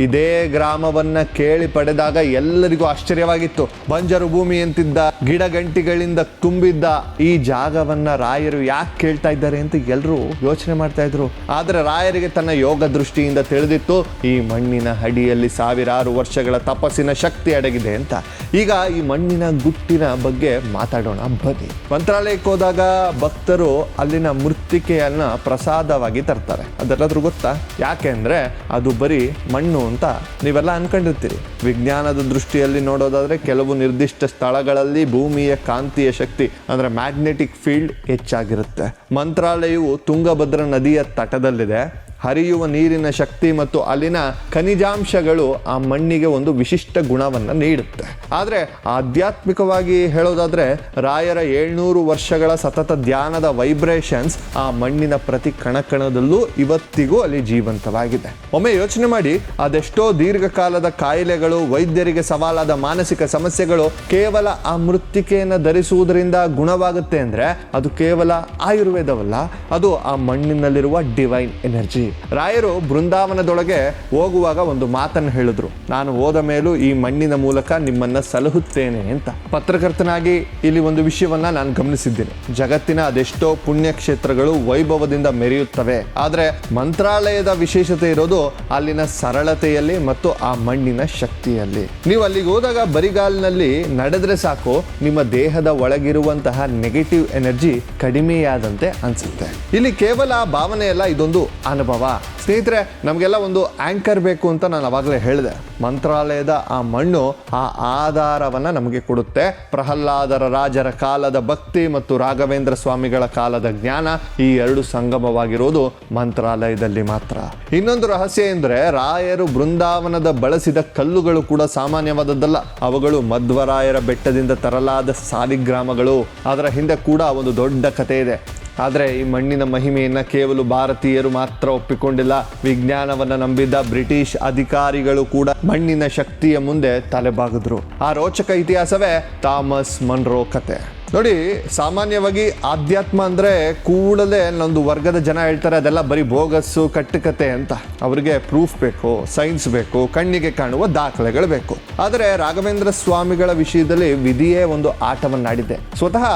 ಇದೇ ಗ್ರಾಮವನ್ನ ಕೇಳಿ ಪಡೆದಾಗ ಎಲ್ಲರಿಗೂ ಆಶ್ಚರ್ಯವಾಗಿತ್ತು. ಬಂಜರು ಭೂಮಿ ಅಂತಿದ್ದ, ಗಿಡಗಂಟಿಗಳಿಂದ ತುಂಬಿದ್ದ ಈ ಜಾಗವನ್ನ ರಾಯರು ಯಾಕೆ ಕೇಳ್ತಾ ಇದ್ದಾರೆ ಅಂತ ಎಲ್ಲರೂ ಯೋಚನೆ ಮಾಡ್ತಾ ಇದ್ರು. ಆದ್ರೆ ರಾಯರಿಗೆ ತನ್ನ ಯೋಗ ದೃಷ್ಟಿಯಿಂದ ತಿಳಿದಿತ್ತು, ಈ ಮಣ್ಣಿನ ಅಡಿಯಲ್ಲಿ ಸಾವಿರಾರು ವರ್ಷಗಳ ತಪಸ್ಸಿನ ಶಕ್ತಿ ಅಡಗಿದೆ ಅಂತ. ಈಗ ಈ ಮಣ್ಣಿನ ಗುಟ್ಟಿನ ಬಗ್ಗೆ ಮಾತಾಡೋಣ ಬನ್ನಿ. ಮಂತ್ರಾಲಯಕ್ಕೆ ಹೋದಾಗ ಭಕ್ತರು ಅಲ್ಲಿನ ಮೃತ್ತಿಕೆಯನ್ನ ಪ್ರಸಾದವಾಗಿ ತರ್ತಾರೆ. ಅದೆಲ್ಲಾದ್ರೂ ಗೊತ್ತಾ? ಯಾಕೆ ಅಂದ್ರೆ ಅದು ಬರೀ ಮಣ್ಣು ಅಂತ ನೀವೆಲ್ಲ ಅನ್ಕೊಂಡಿರ್ತೀರಿ. ವಿಜ್ಞಾನದ ದೃಷ್ಟಿಯಲ್ಲಿ ನೋಡೋದಾದ್ರೆ ಕೆಲವು ನಿರ್ದಿಷ್ಟ ಸ್ಥಳಗಳಲ್ಲಿ ಭೂಮಿಯ ಕಾಂತೀಯ ಶಕ್ತಿ ಅಂದ್ರೆ ಮ್ಯಾಗ್ನೆಟಿಕ್ ಫೀಲ್ಡ್ ಹೆಚ್ಚಾಗಿರುತ್ತೆ. ಮಂತ್ರಾಲಯವು ತುಂಗಭದ್ರಾ ನದಿಯ ತಟದಲ್ಲಿದೆ. ಹರಿಯುವ ನೀರಿನ ಶಕ್ತಿ ಮತ್ತು ಅಲ್ಲಿನ ಖನಿಜಾಂಶಗಳು ಆ ಮಣ್ಣಿಗೆ ಒಂದು ವಿಶಿಷ್ಟ ಗುಣವನ್ನು ನೀಡುತ್ತೆ. ಆದರೆ ಆಧ್ಯಾತ್ಮಿಕವಾಗಿ ಹೇಳೋದಾದ್ರೆ ರಾಯರ 700 ವರ್ಷಗಳ ಸತತ ಧ್ಯಾನದ ವೈಬ್ರೇಷನ್ಸ್ ಆ ಮಣ್ಣಿನ ಪ್ರತಿ ಕಣಕಣದಲ್ಲೂ ಇವತ್ತಿಗೂ ಅಲ್ಲಿ ಜೀವಂತವಾಗಿದೆ. ಒಮ್ಮೆ ಯೋಚನೆ ಮಾಡಿ, ಅದೆಷ್ಟೋ ದೀರ್ಘಕಾಲದ ಕಾಯಿಲೆಗಳು, ವೈದ್ಯರಿಗೆ ಸವಾಲಾದ ಮಾನಸಿಕ ಸಮಸ್ಯೆಗಳು ಕೇವಲ ಆ ಮೃತ್ತಿಕೆಯನ್ನು ಧರಿಸುವುದರಿಂದ ಗುಣವಾಗುತ್ತೆ ಅಂದ್ರೆ ಅದು ಕೇವಲ ಆಯುರ್ವೇದವಲ್ಲ, ಅದು ಆ ಮಣ್ಣಿನಲ್ಲಿರುವ ಡಿವೈನ್ ಎನರ್ಜಿ. ರಾಯರು ಬೃಂದಾವನದೊಳಗೆ ಹೋಗುವಾಗ ಒಂದು ಮಾತನ್ನು ಹೇಳಿದ್ರು, ನಾನು ಹೋದ ಮೇಲೂ ಈ ಮಣ್ಣಿನ ಮೂಲಕ ನಿಮ್ಮನ್ನ ಸಲಹುತ್ತೇನೆ ಅಂತ. ಪತ್ರಕರ್ತನಾಗಿ ಇಲ್ಲಿ ಒಂದು ವಿಷಯವನ್ನ ನಾನು ಗಮನಿಸಿದ್ದೀನಿ. ಜಗತ್ತಿನ ಅದೆಷ್ಟೋ ಪುಣ್ಯಕ್ಷೇತ್ರಗಳು ವೈಭವದಿಂದ ಮೆರೆಯುತ್ತವೆ, ಆದ್ರೆ ಮಂತ್ರಾಲಯದ ವಿಶೇಷತೆ ಇರೋದು ಅಲ್ಲಿನ ಸರಳತೆಯಲ್ಲಿ ಮತ್ತು ಆ ಮಣ್ಣಿನ ಶಕ್ತಿಯಲ್ಲಿ. ನೀವು ಅಲ್ಲಿಗೆ ಹೋದಾಗ ಬರಿಗಾಲಿನಲ್ಲಿ ನಡೆದ್ರೆ ಸಾಕು, ನಿಮ್ಮ ದೇಹದ ಒಳಗಿರುವಂತಹ ನೆಗೆಟಿವ್ ಎನರ್ಜಿ ಕಡಿಮೆಯಾದಂತೆ ಅನ್ಸುತ್ತೆ. ಇಲ್ಲಿ ಕೇವಲ ಭಾವನೆ ಅಲ್ಲ, ಇದೊಂದು ಅನುಭವ. ಸ್ನೇಹಿತರೆ, ನಮಗೆಲ್ಲ ಒಂದು ಆಂಕರ್ ಬೇಕು ಅಂತ ನಾನು ಅವಾಗಲೇ ಹೇಳಿದೆ. ಮಂತ್ರಾಲಯದ ಆ ಮಣ್ಣು ಆ ಆಧಾರವನ್ನ ನಮಗೆ ಕೊಡುತ್ತೆ. ಪ್ರಹ್ಲಾದರ ರಾಜರ ಕಾಲದ ಭಕ್ತಿ ಮತ್ತು ರಾಘವೇಂದ್ರ ಸ್ವಾಮಿಗಳ ಕಾಲದ ಜ್ಞಾನ ಈ ಎರಡು ಸಂಗಮವಾಗಿರೋದು ಮಂತ್ರಾಲಯದಲ್ಲಿ ಮಾತ್ರ. ಇನ್ನೊಂದು ರಹಸ್ಯ ಎಂದ್ರೆ ರಾಯರು ಬೃಂದಾವನದ ಬಳಸಿದ ಕಲ್ಲುಗಳು ಕೂಡ ಸಾಮಾನ್ಯವಾದದ್ದಲ್ಲ. ಅವುಗಳು ಮಧ್ವರಾಯರ ಬೆಟ್ಟದಿಂದ ತರಲಾದ ಸಾಲಿಗ್ರಾಮಗಳು. ಅದರ ಹಿಂದೆ ಕೂಡ ಒಂದು ದೊಡ್ಡ ಕಥೆ ಇದೆ. ಆದರೆ ಈ ಮಣ್ಣಿನ ಮಹಿಮೆಯನ್ನು ಕೇವಲ ಭಾರತೀಯರು ಮಾತ್ರ ಒಪ್ಪಿಕೊಂಡಿಲ್ಲ. ವಿಜ್ಞಾನವನ್ನು ನಂಬಿದ್ದ ಬ್ರಿಟಿಷ್ ಅಧಿಕಾರಿಗಳು ಕೂಡ ಮಣ್ಣಿನ ಶಕ್ತಿಯ ಮುಂದೆ ತಲೆಬಾಗಿದ್ರು. ಆ ರೋಚಕ ಇತಿಹಾಸವೇ ಥಾಮಸ್ ಮನ್ರೋ ಕತೆ. ನೋಡಿ, ಸಾಮಾನ್ಯವಾಗಿ ಆಧ್ಯಾತ್ಮ ಅಂದರೆ ಕೂಡಲೇ ಒಂದು ವರ್ಗದ ಜನ ಹೇಳ್ತಾರೆ ಅದೆಲ್ಲ ಬರೀ ಬೋಗಸ್ಸು ಕಟ್ಟುಕತೆ ಅಂತ. ಅವರಿಗೆ ಪ್ರೂಫ್ ಬೇಕು, ಸೈನ್ಸ್ ಬೇಕು, ಕಣ್ಣಿಗೆ ಕಾಣುವ ದಾಖಲೆಗಳು ಬೇಕು. ಆದರೆ ರಾಘವೇಂದ್ರ ಸ್ವಾಮಿಗಳ ವಿಷಯದಲ್ಲಿ ವಿಧಿಯೇ ಒಂದು ಆಟವನ್ನಾಡಿದೆ. ಸ್ವತಃ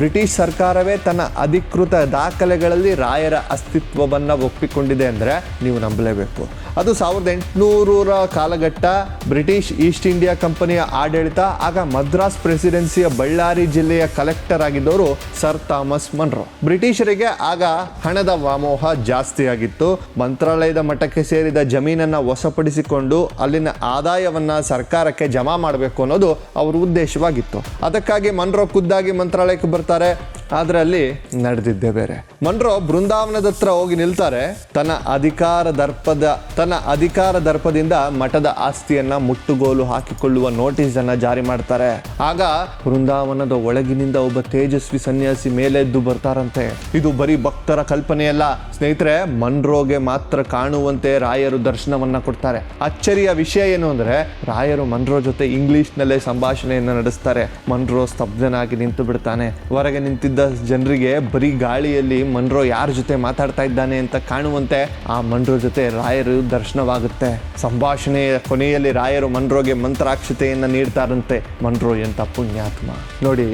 ಬ್ರಿಟಿಷ್ ಸರ್ಕಾರವೇ ತನ್ನ ಅಧಿಕೃತ ದಾಖಲೆಗಳಲ್ಲಿ ರಾಯರ ಅಸ್ತಿತ್ವವನ್ನು ಒಪ್ಪಿಕೊಂಡಿದೆ ಅಂದರೆ ನೀವು ನಂಬಲೇಬೇಕು. ಅದು 1800ರ ಕಾಲಘಟ್ಟ. ಬ್ರಿಟಿಷ್ ಈಸ್ಟ್ ಇಂಡಿಯಾ ಕಂಪನಿಯ ಆಡಳಿತ. ಆಗ ಮದ್ರಾಸ್ ಪ್ರೆಸಿಡೆನ್ಸಿಯ ಬಳ್ಳಾರಿ ಜಿಲ್ಲೆಯ ಕಲೆಕ್ಟರ್ ಆಗಿದ್ದವರು ಸರ್ ಥಾಮಸ್ ಮನ್ರೋ. ಬ್ರಿಟಿಷರಿಗೆ ಆಗ ಹಣದ ವ್ಯಾಮೋಹ ಜಾಸ್ತಿ ಆಗಿತ್ತು. ಮಂತ್ರಾಲಯದ ಮಠಕ್ಕೆ ಸೇರಿದ ಜಮೀನನ್ನು ವಶಪಡಿಸಿಕೊಂಡು ಅಲ್ಲಿನ ಆದಾಯವನ್ನ ಸರ್ಕಾರಕ್ಕೆ ಜಮಾ ಮಾಡಬೇಕು ಅನ್ನೋದು ಅವರ ಉದ್ದೇಶವಾಗಿತ್ತು. ಅದಕ್ಕಾಗಿ ಮನ್ರೋ ಖುದ್ದಾಗಿ ಮಂತ್ರಾಲಯಕ್ಕೆ ಬರ್ತಾರೆ. ಆದರೆ ಅಲ್ಲಿ ನಡೆದಿದ್ದೇ ಬೇರೆ. ಮನ್ರೋ ಬೃಂದಾವನದ ಹತ್ರ ಹೋಗಿ ನಿಲ್ತಾರೆ. ತನ್ನ ಅಧಿಕಾರ ದರ್ಪದಿಂದ ಮಠದ ಆಸ್ತಿಯನ್ನ ಮುಟ್ಟುಗೋಲು ಹಾಕಿಕೊಳ್ಳುವ ನೋಟಿಸ್ ಅನ್ನ ಜಾರಿ ಮಾಡ್ತಾರೆ. ಆಗ ಬೃಂದಾವನದ ಒಳಗಿನಿಂದ ಒಬ್ಬ ತೇಜಸ್ವಿ ಸನ್ಯಾಸಿ ಮೇಲೆದ್ದು ಬರ್ತಾರಂತೆ. ಇದು ಬರೀ ಭಕ್ತರ ಕಲ್ಪನೆಯಲ್ಲ ಸ್ನೇಹಿತರೆ, ಮನ್ರೋಗೆ ಮಾತ್ರ ಕಾಣುವಂತೆ ರಾಯರು ದರ್ಶನವನ್ನ ಕೊಡ್ತಾರೆ. ಅಚ್ಚರಿಯ ವಿಷಯ ಏನು ಅಂದ್ರೆ, ರಾಯರು ಮನ್ರೋ ಜೊತೆ ಇಂಗ್ಲಿಷ್ನಲ್ಲೇ ಸಂಭಾಷಣೆಯನ್ನು ನಡೆಸ್ತಾರೆ. ಮನ್ರೋ ಸ್ತಬ್ಧನಾಗಿ ನಿಂತು ಬಿಡ್ತಾನೆ. ಹೊರಗೆ ನಿಂತಿದ್ದ ಜನರಿಗೆ ಬರೀ ಗಾಳಿಯಲ್ಲಿ ಮನ್ರೋ ಯಾರ ಜೊತೆ ಮಾತಾಡ್ತಾ ಇದ್ದಾನೆ ಅಂತ ಕಾಣುವಂತೆ ಆ ಮನ್ರೋ ಜೊತೆ ರಾಯರು ದರ್ಶನವಾಗುತ್ತೆ. ಸಂಭಾಷಣೆಯ ಕೊನೆಯಲ್ಲಿ ರಾಯರು ಮನ್ರೋಗೆ ಮಂತ್ರಾಕ್ಷತೆಯನ್ನು ನೀಡ್ತಾರಂತೆ. ಮನ್ರೋ ಎಂತ ಪುಣ್ಯಾತ್ಮ ನೋಡಿ.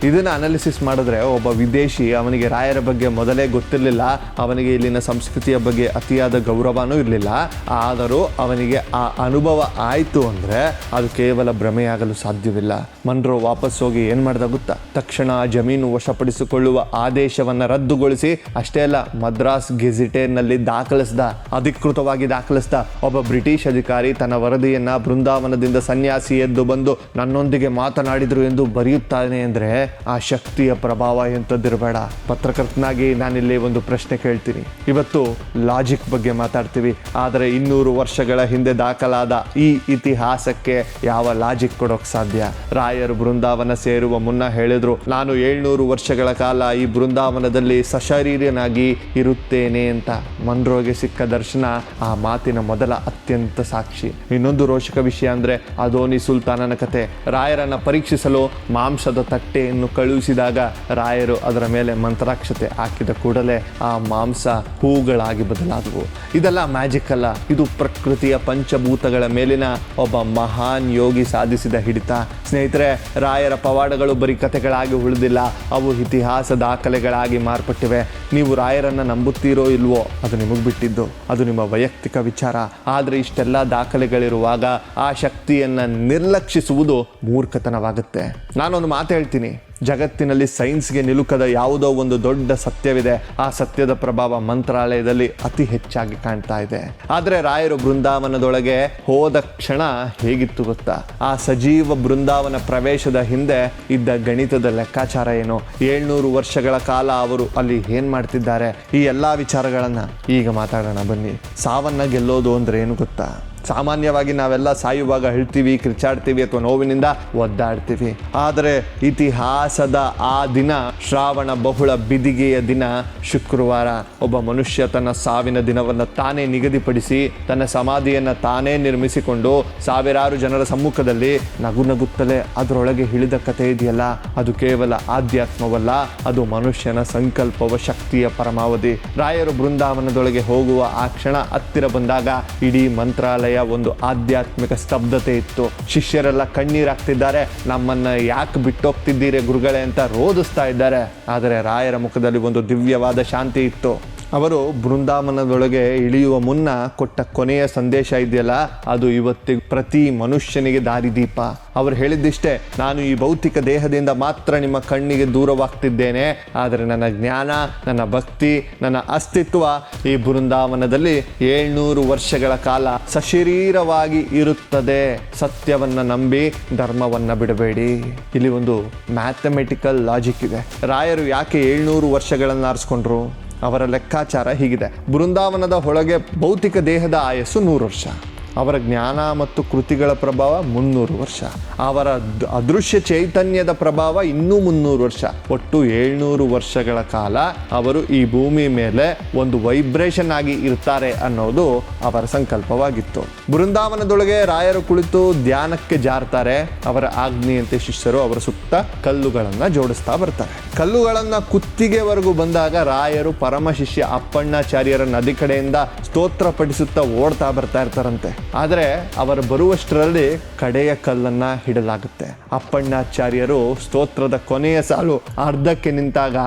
ಇದನ್ನು ಅನಾಲಿಸಿಸ್ ಮಾಡಿದ್ರೆ ಒಬ್ಬ ವಿದೇಶಿ, ಅವನಿಗೆ ರಾಯರ ಬಗ್ಗೆ ಮೊದಲೇ ಗೊತ್ತಿರಲಿಲ್ಲ, ಅವನಿಗೆ ಇಲ್ಲಿನ ಸಂಸ್ಕೃತಿಯ ಬಗ್ಗೆ ಅತಿಯಾದ ಗೌರವನೂ ಇರಲಿಲ್ಲ. ಆದರೂ ಅವನಿಗೆ ಆ ಅನುಭವ ಆಯಿತು ಅಂದರೆ ಅದು ಕೇವಲ ಭ್ರಮೆಯಾಗಲು ಸಾಧ್ಯವಿಲ್ಲ. ಮನ್ರೋ ವಾಪಸ್ ಹೋಗಿ ಏನು ಮಾಡ್ದ ಗೊತ್ತಾ? ತಕ್ಷಣ ಜಮೀನು ವಶಪಡಿಸಿಕೊಳ್ಳುವ ಆದೇಶವನ್ನು ರದ್ದುಗೊಳಿಸಿ, ಅಷ್ಟೇ ಅಲ್ಲ ಮದ್ರಾಸ್ ಗೆಜಿಟೇರ್ನಲ್ಲಿ ಅಧಿಕೃತವಾಗಿ ದಾಖಲಿಸಿದ. ಒಬ್ಬ ಬ್ರಿಟಿಷ್ ಅಧಿಕಾರಿ ತನ್ನ ವರದಿಯನ್ನು ಬೃಂದಾವನದಿಂದ ಸನ್ಯಾಸಿ ಎದ್ದು ಬಂದು ನನ್ನೊಂದಿಗೆ ಮಾತನಾಡಿದರು ಎಂದು ಬರೆಯುತ್ತಾನೆ ಅಂದರೆ ಆ ಶಕ್ತಿಯ ಪ್ರಭಾವ ಎಂಥದ್ದಿರಬೇಡ. ಪತ್ರಕರ್ತನಾಗಿ ನಾನಿಲ್ಲಿ ಒಂದು ಪ್ರಶ್ನೆ ಕೇಳ್ತೀನಿ. ಇವತ್ತು ಲಾಜಿಕ್ ಬಗ್ಗೆ ಮಾತಾಡ್ತೀವಿ, ಆದರೆ 200 ವರ್ಷಗಳ ಹಿಂದೆ ದಾಖಲಾದ ಈ ಇತಿಹಾಸಕ್ಕೆ ಯಾವ ಲಾಜಿಕ್ ಕೊಡೋಕೆ ಸಾಧ್ಯ? ರಾಯರು ಬೃಂದಾವನ ಸೇರುವ ಮುನ್ನ ಹೇಳಿದ್ರು, ನಾನು 700 ವರ್ಷಗಳ ಕಾಲ ಈ ಬೃಂದಾವನದಲ್ಲಿ ಸಶರೀರನಾಗಿ ಇರುತ್ತೇನೆ ಅಂತ. ಮನ್ರೋಗೆ ಸಿಕ್ಕ ದರ್ಶನ ಆ ಮಾತಿನ ಮೊದಲ ಅತ್ಯಂತ ಸಾಕ್ಷಿ. ಇನ್ನೊಂದು ರೋಚಕ ವಿಷಯ ಅಂದ್ರೆ ಅದೋನಿ ಸುಲ್ತಾನನ ಕತೆ. ರಾಯರನ್ನ ಪರೀಕ್ಷಿಸಲು ಮಾಂಸದ ತಟ್ಟೆಯನ್ನು ಕಳುಹಿಸಿದಾಗ ರಾಯರು ಅದರ ಮೇಲೆ ಮಂತ್ರಾಕ್ಷತೆ ಹಾಕಿದ ಕೂಡಲೇ ಆ ಮಾಂಸ ಹೂಗಳಾಗಿ ಬದಲಾದವು. ಇದೆಲ್ಲ ಮ್ಯಾಜಿಕ್ ಅಲ್ಲ, ಇದು ಪ್ರಕೃತಿಯ ಪಂಚಭೂತಗಳ ಮೇಲಿನ ಒಬ್ಬ ಮಹಾನ್ ಯೋಗಿ ಸಾಧಿಸಿದ ಹಿಡಿತ. ಸ್ನೇಹಿತರೆ, ರಾಯರ ಪವಾಡಗಳು ಬರೀ ಕಥೆಗಳಾಗಿ ಉಳಿದಿಲ್ಲ, ಅವು ಇತಿಹಾಸ ದಾಖಲೆಗಳಾಗಿ ಮಾರ್ಪಟ್ಟಿವೆ. ನೀವು ರಾಯರನ್ನ ನಂಬುತ್ತೀರೋ ಇಲ್ವೋ ಅದು ನಿಮಗೆ ಬಿಟ್ಟಿದ್ದು, ಅದು ನಿಮ್ಮ ವೈಯಕ್ತಿಕ ವಿಚಾರ. ಆದರೆ ಇಷ್ಟೆಲ್ಲ ದಾಖಲೆಗಳಿರುವಾಗ ಆ ಶಕ್ತಿಯನ್ನು ನಿರ್ಲಕ್ಷಿಸುವುದು ಮೂರ್ಖತನವಾಗುತ್ತೆ. ನಾನೊಂದು ಮಾತು ಹೇಳ್ತೀನಿ, ಜಗತ್ತಿನಲ್ಲಿ ಸೈನ್ಸ್ಗೆ ನಿಲುಕದ ಯಾವುದೋ ಒಂದು ದೊಡ್ಡ ಸತ್ಯವಿದೆ. ಆ ಸತ್ಯದ ಪ್ರಭಾವ ಮಂತ್ರಾಲಯದಲ್ಲಿ ಅತಿ ಹೆಚ್ಚಾಗಿ ಕಾಣ್ತಾ ಇದೆ. ಆದರೆ ರಾಯರು ಬೃಂದಾವನದೊಳಗೆ ಹೋದ ಕ್ಷಣ ಹೇಗಿತ್ತು ಗೊತ್ತಾ? ಆ ಸಜೀವ ಬೃಂದಾವನ ಪ್ರವೇಶದ ಹಿಂದೆ ಇದ್ದ ಗಣಿತದ ಲೆಕ್ಕಾಚಾರ ಏನು? 700 ವರ್ಷಗಳ ಕಾಲ ಅವರು ಅಲ್ಲಿ ಏನ್ ಮಾಡ್ತಿದ್ದಾರೆ? ಈ ಎಲ್ಲಾ ವಿಚಾರಗಳನ್ನ ಈಗ ಮಾತಾಡೋಣ ಬನ್ನಿ. ಸಾವನ್ನ ಗೆಲ್ಲೋದು ಅಂದ್ರೆ ಏನು ಗೊತ್ತಾ? ಸಾಮಾನ್ಯವಾಗಿ ನಾವೆಲ್ಲ ಸಾಯುವಾಗ ಹೇಳ್ತೀವಿ, ಕಿರ್ಚಾಡ್ತೀವಿ ಅಥವಾ ನೋವಿನಿಂದ ಒದ್ದಾಡ್ತೀವಿ. ಆದರೆ ಇತಿಹಾಸದ ಆ ದಿನ ಶ್ರಾವಣ ಬಹುಳ ಬಿದಿಗೆಯ ದಿನ ಶುಕ್ರವಾರ. ಒಬ್ಬ ಮನುಷ್ಯ ತನ್ನ ಸಾವಿನ ದಿನವನ್ನು ತಾನೇ ನಿಗದಿಪಡಿಸಿ ತನ್ನ ಸಮಾಧಿಯನ್ನು ತಾನೇ ನಿರ್ಮಿಸಿಕೊಂಡು ಸಾವಿರಾರು ಜನರ ಸಮ್ಮುಖದಲ್ಲಿ ನಗುತ್ತಲೇ ಅದರೊಳಗೆ ಇಳಿದ ಕಥೆ ಇದೆಯಲ್ಲ, ಅದು ಕೇವಲ ಆಧ್ಯಾತ್ಮವಲ್ಲ, ಅದು ಮನುಷ್ಯನ ಸಂಕಲ್ಪವ ಶಕ್ತಿಯ ಪರಮಾವಧಿ. ರಾಯರು ಬೃಂದಾವನದೊಳಗೆ ಹೋಗುವ ಆ ಕ್ಷಣ ಹತ್ತಿರ ಬಂದಾಗ ಇಡೀ ಮಂತ್ರಾಲಯ ಒಂದು ಆಧ್ಯಾತ್ಮಿಕ ಸ್ತಬ್ಧತೆ ಇತ್ತು. ಶಿಷ್ಯರೆಲ್ಲ ಕಣ್ಣೀರಾಗ್ತಿದ್ದಾರೆ, ನಮ್ಮನ್ನ ಯಾಕೆ ಬಿಟ್ಟೋಗ್ತಿದ್ದೀರಿ ಗುರುಗಳೇ ಅಂತ ರೋಧಿಸ್ತಾ ಇದ್ದಾರೆ. ಆದರೆ ರಾಯರ ಮುಖದಲ್ಲಿ ಒಂದು ದಿವ್ಯವಾದ ಶಾಂತಿ ಇತ್ತು. ಅವರು ಬೃಂದಾವನದೊಳಗೆ ಇಳಿಯುವ ಮುನ್ನ ಕೊಟ್ಟ ಕೊನೆಯ ಸಂದೇಶ ಇದೆಯಲ್ಲ, ಅದು ಇವತ್ತಿಗೆ ಪ್ರತಿ ಮನುಷ್ಯನಿಗೆ ದಾರಿದೀಪ. ಅವರು ಹೇಳಿದ್ದಿಷ್ಟೇ, ನಾನು ಈ ಭೌತಿಕ ದೇಹದಿಂದ ಮಾತ್ರ ನಿಮ್ಮ ಕಣ್ಣಿಗೆ ದೂರವಾಗ್ತಿದ್ದೇನೆ, ಆದರೆ ನನ್ನ ಜ್ಞಾನ, ನನ್ನ ಭಕ್ತಿ, ನನ್ನ ಅಸ್ತಿತ್ವ ಈ ಬೃಂದಾವನದಲ್ಲಿ 700 ವರ್ಷಗಳ ಕಾಲ ಸಶರೀರವಾಗಿ ಇರುತ್ತದೆ. ಸತ್ಯವನ್ನ ನಂಬಿ ಧರ್ಮವನ್ನ ಬಿಡಬೇಡಿ. ಇಲ್ಲಿ ಒಂದು ಮ್ಯಾಥಮೆಟಿಕಲ್ ಲಾಜಿಕ್ ಇದೆ. ರಾಯರು ಯಾಕೆ 700 ವರ್ಷಗಳನ್ನು ಆರಿಸ್ಕೊಂಡ್ರು? ಅವರ ಲೆಕ್ಕಾಚಾರ ಹೀಗಿದೆ. ಬೃಂದಾವನದ ಒಳಗೆ ಭೌತಿಕ ದೇಹದ ಆಯಸ್ಸು 100 ವರ್ಷ, ಅವರ ಜ್ಞಾನ ಮತ್ತು ಕೃತಿಗಳ ಪ್ರಭಾವ 300 ವರ್ಷ, ಅವರ ಅದೃಶ್ಯ ಚೈತನ್ಯದ ಪ್ರಭಾವ ಇನ್ನೂ 300 ವರ್ಷ, ಒಟ್ಟು 700 ವರ್ಷಗಳ ಕಾಲ ಅವರು ಈ ಭೂಮಿ ಮೇಲೆ ಒಂದು ವೈಬ್ರೇಷನ್ ಆಗಿ ಇರ್ತಾರೆ ಅನ್ನೋದು ಅವರ ಸಂಕಲ್ಪವಾಗಿತ್ತು. ಬೃಂದಾವನದೊಳಗೆ ರಾಯರು ಕುಳಿತು ಧ್ಯಾನಕ್ಕೆ ಜಾರ್ತಾರೆ. ಅವರ ಆಜ್ಞೆಯಂತೆ ಶಿಷ್ಯರು ಅವರ ಸುತ್ತ ಕಲ್ಲುಗಳನ್ನು ಜೋಡಿಸ್ತಾ ಬರ್ತಾರೆ. ಕಲ್ಲುಗಳನ್ನು ಕುತ್ತಿಗೆವರೆಗೂ ಬಂದಾಗ ರಾಯರು ಪರಮ ಶಿಷ್ಯ ಅಪ್ಪಣ್ಣಾಚಾರ್ಯರ ನದಿ ಕಡೆಯಿಂದ ಸ್ತೋತ್ರ ಪಠಿಸುತ್ತಾ ಓಡ್ತಾ ಬರ್ತಾ ಇರ್ತಾರಂತೆ. ಆದರೆ ಅವರು ಬರುವಷ್ಟರಲ್ಲಿ ಕಡೆಯ ಕಲ್ಲನ್ನ ಹಿಡಲಾಗುತ್ತೆ. ಅಪ್ಪಣ್ಣಾಚಾರ್ಯರು ಸ್ತೋತ್ರದ ಕೊನೆಯ ಸಾಲು ಅರ್ಧಕ್ಕೆ ನಿಂತಾಗ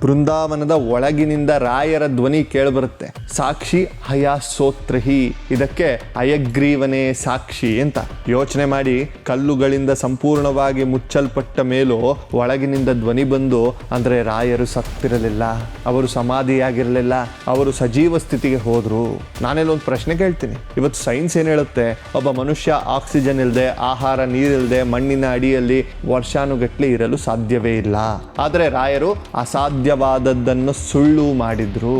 ಬೃಂದಾವನದ ಒಳಗಿನಿಂದ ರಾಯರ ಧ್ವನಿ ಕೇಳಿಬರುತ್ತೆ, ಸಾಕ್ಷಿ ಹಯಾಸೋತ್ರಹಿ. ಇದಕ್ಕೆ ಹಯಗ್ರೀವನೇ ಸಾಕ್ಷಿ ಅಂತ. ಯೋಚನೆ ಮಾಡಿ, ಕಲ್ಲುಗಳಿಂದ ಸಂಪೂರ್ಣವಾಗಿ ಮುಚ್ಚಲ್ಪಟ್ಟ ಮೇಲೂ ಒಳಗಿನಿಂದ ಧ್ವನಿ ಬಂದು, ಅಂದರೆ ರಾಯರು ಸತ್ತಿರಲಿಲ್ಲ, ಅವರು ಸಮಾಧಿಯಾಗಿರಲಿಲ್ಲ, ಅವರು ಸಜೀವ ಸ್ಥಿತಿಗೆ ಹೋದ್ರು. ನಾನೆಲ್ಲೊಂದು ಪ್ರಶ್ನೆ ಕೇಳ್ತೀನಿ. ಇವತ್ತು ಸೈನ್ಸ್ ಏನು ಹೇಳುತ್ತೆ? ಒಬ್ಬ ಮನುಷ್ಯ ಆಕ್ಸಿಜನ್ ಇಲ್ಲದೆ, ಆಹಾರ ನೀರಿಲ್ಲದೆ ಮಣ್ಣಿನ ಅಡಿಯಲ್ಲಿ ವರ್ಷಾನುಗಟ್ಲೆ ಇರಲು ಸಾಧ್ಯವೇ ಇಲ್ಲ. ಆದರೆ ರಾಯರು ಅಸಾಧ್ಯವಾದದ್ದನ್ನು ಸುಳ್ಳು ಮಾಡಿದ್ರು.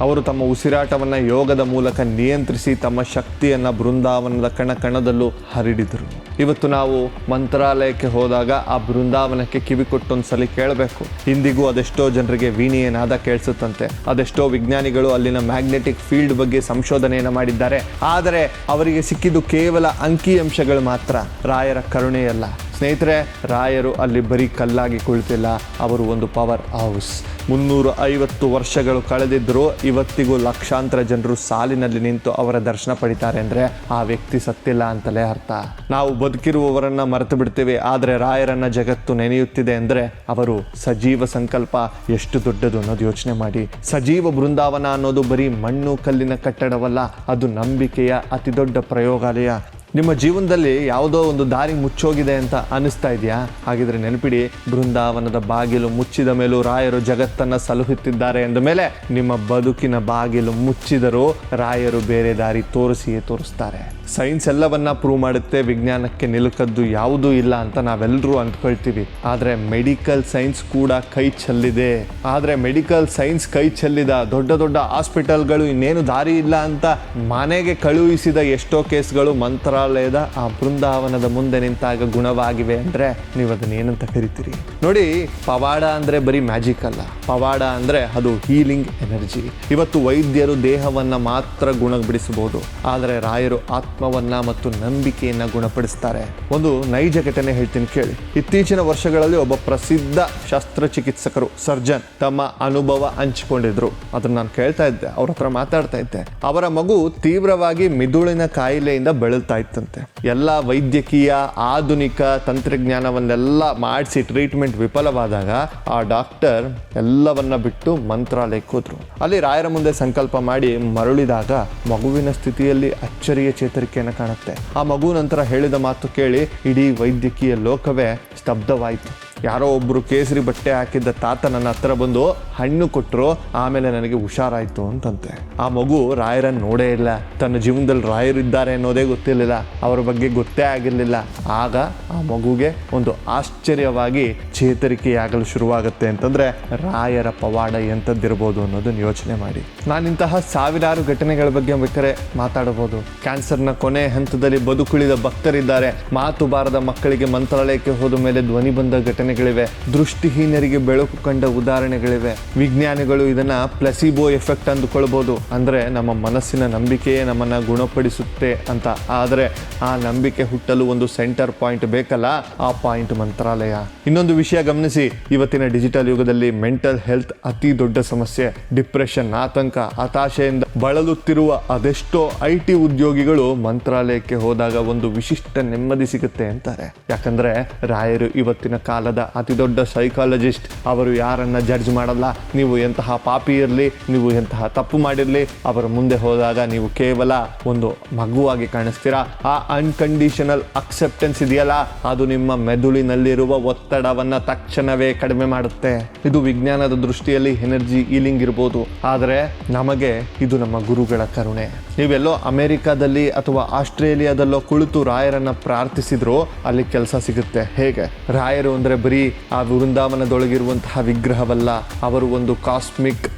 ಅವರು ತಮ್ಮ ಉಸಿರಾಟವನ್ನ ಯೋಗದ ಮೂಲಕ ನಿಯಂತ್ರಿಸಿ ತಮ್ಮ ಶಕ್ತಿಯನ್ನ ಬೃಂದಾವನದ ಕಣ ಕಣದಲ್ಲೂ ಹರಡಿದರು. ಇವತ್ತು ನಾವು ಮಂತ್ರಾಲಯಕ್ಕೆ ಹೋದಾಗ ಆ ಬೃಂದಾವನಕ್ಕೆ ಕಿವಿ ಕೊಟ್ಟೊಂದ್ಸಲಿ ಕೇಳಬೇಕು. ಇಂದಿಗೂ ಅದೆಷ್ಟೋ ಜನರಿಗೆ ವೀಣೆಯ ನಾದ ಕೇಳಿಸುತ್ತಂತೆ. ಅದೆಷ್ಟೋ ವಿಜ್ಞಾನಿಗಳು ಅಲ್ಲಿನ ಮ್ಯಾಗ್ನೆಟಿಕ್ ಫೀಲ್ಡ್ ಬಗ್ಗೆ ಸಂಶೋಧನೆಯನ್ನು ಮಾಡಿದ್ದಾರೆ. ಆದರೆ ಅವರಿಗೆ ಸಿಕ್ಕಿದ್ದು ಕೇವಲ ಅಂಕಿಅಂಶಗಳು ಮಾತ್ರ, ರಾಯರ ಕರುಣೆಯಲ್ಲ. ಸ್ನೇಹಿತರೆ, ರಾಯರು ಅಲ್ಲಿ ಬರೀ ಕಲ್ಲಾಗಿ ಕುಳಿತಿಲ್ಲ, ಅವರು ಒಂದು ಪವರ್ ಹೌಸ್. 350 ವರ್ಷಗಳು ಕಳೆದಿದ್ದರೂ ಇವತ್ತಿಗೂ ಲಕ್ಷಾಂತರ ಜನರು ಸಾಲಿನಲ್ಲಿ ನಿಂತು ಅವರ ದರ್ಶನ ಪಡಿತಾರೆ ಅಂದರೆ ಆ ವ್ಯಕ್ತಿ ಸತ್ತಿಲ್ಲ ಅಂತಲೇ ಅರ್ಥ. ನಾವು ಬದುಕಿರುವವರನ್ನ ಮರೆತು ಬಿಡ್ತೀವಿ, ಆದರೆ ರಾಯರನ್ನ ಜಗತ್ತು ನೆನೆಯುತ್ತಿದೆ ಅಂದರೆ ಅವರು ಸಜೀವ ಸಂಕಲ್ಪ ಎಷ್ಟು ದೊಡ್ಡದು ಅನ್ನೋದು ಯೋಚನೆ ಮಾಡಿ. ಸಜೀವ ಬೃಂದಾವನ ಅನ್ನೋದು ಬರೀ ಮಣ್ಣು ಕಲ್ಲಿನ ಕಟ್ಟಡವಲ್ಲ, ಅದು ನಂಬಿಕೆಯ ಅತಿ ದೊಡ್ಡ ಪ್ರಯೋಗಾಲಯ. ನಿಮ್ಮ ಜೀವನದಲ್ಲಿ ಯಾವುದೋ ಒಂದು ದಾರಿ ಮುಚ್ಚೋಗಿದೆ ಅಂತ ಅನಿಸ್ತಾ ಇದೆಯಾ? ಹಾಗಿದ್ರೆ ನೆನಪಿಡಿ, ಬೃಂದಾವನದ ಬಾಗಿಲು ಮುಚ್ಚಿದ ಮೇಲೂ ರಾಯರು ಜಗತ್ತನ್ನು ಸಲಹುತ್ತಿದ್ದಾರೆ ಎಂದ ಮೇಲೆ ನಿಮ್ಮ ಬದುಕಿನ ಬಾಗಿಲು ಮುಚ್ಚಿದರೂ ರಾಯರು ಬೇರೆ ದಾರಿ ತೋರಿಸ್ತಾರೆ. ಸೈನ್ಸ್ ಎಲ್ಲವನ್ನ ಪ್ರೂವ್ ಮಾಡುತ್ತೆ, ವಿಜ್ಞಾನಕ್ಕೆ ನಿಲುಕದ್ದು ಯಾವುದೂ ಇಲ್ಲ ಅಂತ ನಾವೆಲ್ಲರೂ ಅಂದ್ಕೊಳ್ತೀವಿ. ಆದರೆ ಮೆಡಿಕಲ್ ಸೈನ್ಸ್ ಕೂಡ ಕೈ ಚೆಲ್ಲಿದೆ. ಆದರೆ ಮೆಡಿಕಲ್ ಸೈನ್ಸ್ ಕೈ ಚೆಲ್ಲಿದ ದೊಡ್ಡ ದೊಡ್ಡ ಹಾಸ್ಪಿಟಲ್ಗಳು ಇನ್ನೇನು ದಾರಿ ಇಲ್ಲ ಅಂತ ಮನೆಗೆ ಕಳುಹಿಸಿದ ಎಷ್ಟೋ ಕೇಸ್ಗಳು ಮಂತ್ರಾಲಯದ ಆ ಬೃಂದಾವನದ ಮುಂದೆ ನಿಂತಾಗ ಗುಣವಾಗಿವೆ ಅಂದರೆ ನೀವು ಅದನ್ನ ಏನಂತ ಕರಿತೀರಿ? ನೋಡಿ, ಪವಾಡ ಅಂದರೆ ಬರೀ ಮ್ಯಾಜಿಕ್ ಅಲ್ಲ, ಪವಾಡ ಅಂದರೆ ಅದು ಹೀಲಿಂಗ್ ಎನರ್ಜಿ. ಇವತ್ತು ವೈದ್ಯರು ದೇಹವನ್ನ ಮಾತ್ರ ಗುಣಪಡಿಸಬಹುದು, ಆದರೆ ರಾಯರು ಆತ್ಮವನ್ನ ಮತ್ತು ನಂಬಿಕೆಯನ್ನ ಗುಣಪಡಿಸ್ತಾರೆ. ಒಂದು ನೈಜ ಘಟನೆ ಹೇಳ್ತೀನಿ ಕೇಳಿ. ಇತ್ತೀಚಿನ ವರ್ಷಗಳಲ್ಲಿ ಒಬ್ಬ ಪ್ರಸಿದ್ಧ ಶಸ್ತ್ರಚಿಕಿತ್ಸಕರು, ಸರ್ಜನ್, ತಮ್ಮ ಅನುಭವ ಹಂಚಿಕೊಂಡಿದ್ರು. ಅದನ್ನ ನಾನು ಕೇಳ್ತಾ ಇದ್ದೆ, ಅವ್ರ ಹತ್ರ ಮಾತಾಡ್ತಾ ಇದ್ದೆ. ಅವರ ಮಗು ತೀವ್ರವಾಗಿ ಮಿದುಳಿನ ಕಾಯಿಲೆಯಿಂದ ಬೆಳೀತಾ ಇತ್ತಂತೆ. ಎಲ್ಲ ವೈದ್ಯಕೀಯ ಆಧುನಿಕ ತಂತ್ರಜ್ಞಾನವನ್ನೆಲ್ಲ ಮಾಡಿಸಿ ಟ್ರೀಟ್ಮೆಂಟ್ ವಿಫಲವಾದಾಗ ಆ ಡಾಕ್ಟರ್ ಎಲ್ಲವನ್ನ ಬಿಟ್ಟು ಮಂತ್ರಾಲಯಕ್ಕೆ ಹೋದ್ರು. ಅಲ್ಲಿ ರಾಯರ ಮುಂದೆ ಸಂಕಲ್ಪ ಮಾಡಿ ಮರಳಿದಾಗ ಮಗುವಿನ ಸ್ಥಿತಿಯಲ್ಲಿ ಅಚ್ಚರಿಯ ಚೇತರಿಕೆಯನ್ನು ಕಾಣುತ್ತೆ. ಆ ಮಗು ನಂತರ ಹೇಳಿದ ಮಾತು ಕೇಳಿ ಇಡೀ ವೈದ್ಯಕೀಯ ಲೋಕವೇ ಸ್ತಬ್ಧವಾಯಿತು. ಯಾರೋ ಒಬ್ಬರು ಕೇಸರಿ ಬಟ್ಟೆ ಹಾಕಿದ್ದ ತಾತ ನನ್ನ ಹತ್ರ ಬಂದು ಹಣ್ಣು ಕೊಟ್ಟರು, ಆಮೇಲೆ ನನಗೆ ಹುಷಾರಾಯಿತು ಅಂತಂತೆ. ಆ ಮಗು ರಾಯರನ್ನು ನೋಡೇ ಇಲ್ಲ, ತನ್ನ ಜೀವನದಲ್ಲಿ ರಾಯರಿದ್ದಾರೆ ಅನ್ನೋದೇ ಗೊತ್ತಿರಲಿಲ್ಲ, ಅವರ ಬಗ್ಗೆ ಗೊತ್ತೇ ಆಗಿರಲಿಲ್ಲ. ಆಗ ಆ ಮಗುಗೆ ಒಂದು ಆಶ್ಚರ್ಯವಾಗಿ ಚೇತರಿಕೆಯಾಗಲು ಶುರುವಾಗುತ್ತೆ ಅಂತಂದರೆ ರಾಯರ ಪವಾಡ ಎಂಥದ್ದಿರ್ಬೋದು ಅನ್ನೋದನ್ನು ಯೋಚನೆ ಮಾಡಿ. ನಾನಿಂತಹ ಸಾವಿರಾರು ಘಟನೆಗಳ ಬಗ್ಗೆ ಬೇಕಾದ್ರೆ ಮಾತಾಡಬಹುದು. ಕ್ಯಾನ್ಸರ್ನ ಕೊನೆ ಹಂತದಲ್ಲಿ ಬದುಕುಳಿದ ಭಕ್ತರಿದ್ದಾರೆ. ಮಾತು ಬಾರದ ಮಕ್ಕಳಿಗೆ ಮಂತ್ರಾಲಯಕ್ಕೆ ಹೋದ ಮೇಲೆ ಧ್ವನಿ ಬಂದ ಘಟನೆಗಳಿವೆ. ದೃಷ್ಟಿಹೀನರಿಗೆ ಬೆಳಕು ಕಂಡ ಉದಾಹರಣೆಗಳಿವೆ. ವಿಜ್ಞಾನಿಗಳು ಇದನ್ನ ಪ್ಲೆಸಿಬೋ ಎಫೆಕ್ಟ್ ಅಂದುಕೊಳ್ಬಹುದು, ಅಂದ್ರೆ ನಮ್ಮ ಮನಸ್ಸಿನ ನಂಬಿಕೆಯೇ ನಮ್ಮನ್ನ ಗುಣಪಡಿಸುತ್ತೆ ಅಂತ. ಆದರೆ ಆ ನಂಬಿಕೆ ಹುಟ್ಟಲು ಒಂದು ಸೆಂಟರ್ ಪಾಯಿಂಟ್ ಬೇಕಲ್ಲ, ಆ ಪಾಯಿಂಟ್ ಮಂತ್ರಾಲಯ. ಇನ್ನೊಂದು ವಿಷಯ ಗಮನಿಸಿ, ಇವತ್ತಿನ ಡಿಜಿಟಲ್ ಯುಗದಲ್ಲಿ ಮೆಂಟಲ್ ಹೆಲ್ತ್ ಅತಿ ದೊಡ್ಡ ಸಮಸ್ಯೆ. ಡಿಪ್ರೆಷನ್, ಆತಂಕ, ಹತಾಶೆಯಿಂದ ಬಳಲುತ್ತಿರುವ ಅದೆಷ್ಟೋ IT ಉದ್ಯೋಗಿಗಳು ಮಂತ್ರಾಲಯಕ್ಕೆ ಹೋದಾಗ ಒಂದು ವಿಶಿಷ್ಟ ನೆಮ್ಮದಿ ಸಿಗುತ್ತೆ ಅಂತಾರೆ. ಯಾಕಂದ್ರೆ ರಾಯರು ಇವತ್ತಿನ ಕಾಲದ ವಿಜ್ಞಾನದ ಅತಿ ದೊಡ್ಡ ಸೈಕಾಲಜಿಸ್ಟ್. ಅವರು ಯಾರನ್ನ ಜಡ್ಜ್ ಮಾಡಲ್ಲ. ನೀವು ಎಂತಹ ಪಾಪಿ ಇರಲಿ, ನೀವು ಎಂತಹ ತಪ್ಪು ಮಾಡಿರಲಿ, ಅವರ ಮುಂದೆ ಹೋದಾಗ ನೀವು ಕೇವಲ ಒಂದು ಮಗುವಾಗಿ ಕಾಣಿಸ್ತೀರಾ. ಆ ಅನ್ಕಂಡೀಷನಲ್ ಅಕ್ಸೆಪ್ಟೆನ್ಸ್ ಇದೆಯಲ್ಲ, ಅದು ನಿಮ್ಮ ಮೆದುಳಿನಲ್ಲಿರುವ ಒತ್ತಡವನ್ನ ತಕ್ಷಣವೇ ಕಡಿಮೆ ಮಾಡುತ್ತೆ. ಇದು ವಿಜ್ಞಾನದ ದೃಷ್ಟಿಯಲ್ಲಿ ಎನರ್ಜಿ ಹೀಲಿಂಗ್ ಇರ್ಬೋದು, ಆದರೆ ನಮಗೆ ಇದು ನಮ್ಮ ಗುರುಗಳ ಕರುಣೆ. ನೀವೆಲ್ಲೋ ಅಮೆರಿಕಾದಲ್ಲಿ ಅಥವಾ ಆಸ್ಟ್ರೇಲಿಯಾದಲ್ಲೋ ಕುಳಿತು ರಾಯರನ್ನ ಪ್ರಾರ್ಥಿಸಿದ್ರು ಅಲ್ಲಿ ಕೆಲಸ ಸಿಗುತ್ತೆ. ಹೇಗೆ? ರಾಯರು ಅಂದ್ರೆ ಬರೀ ಆ ವೃಂದಾವನದೊಳಗಿರುವಂತಹ ವಿಗ್ರಹವಲ್ಲ, ಅವರು ಒಂದು ಕಾಸ್ಮಿಕ್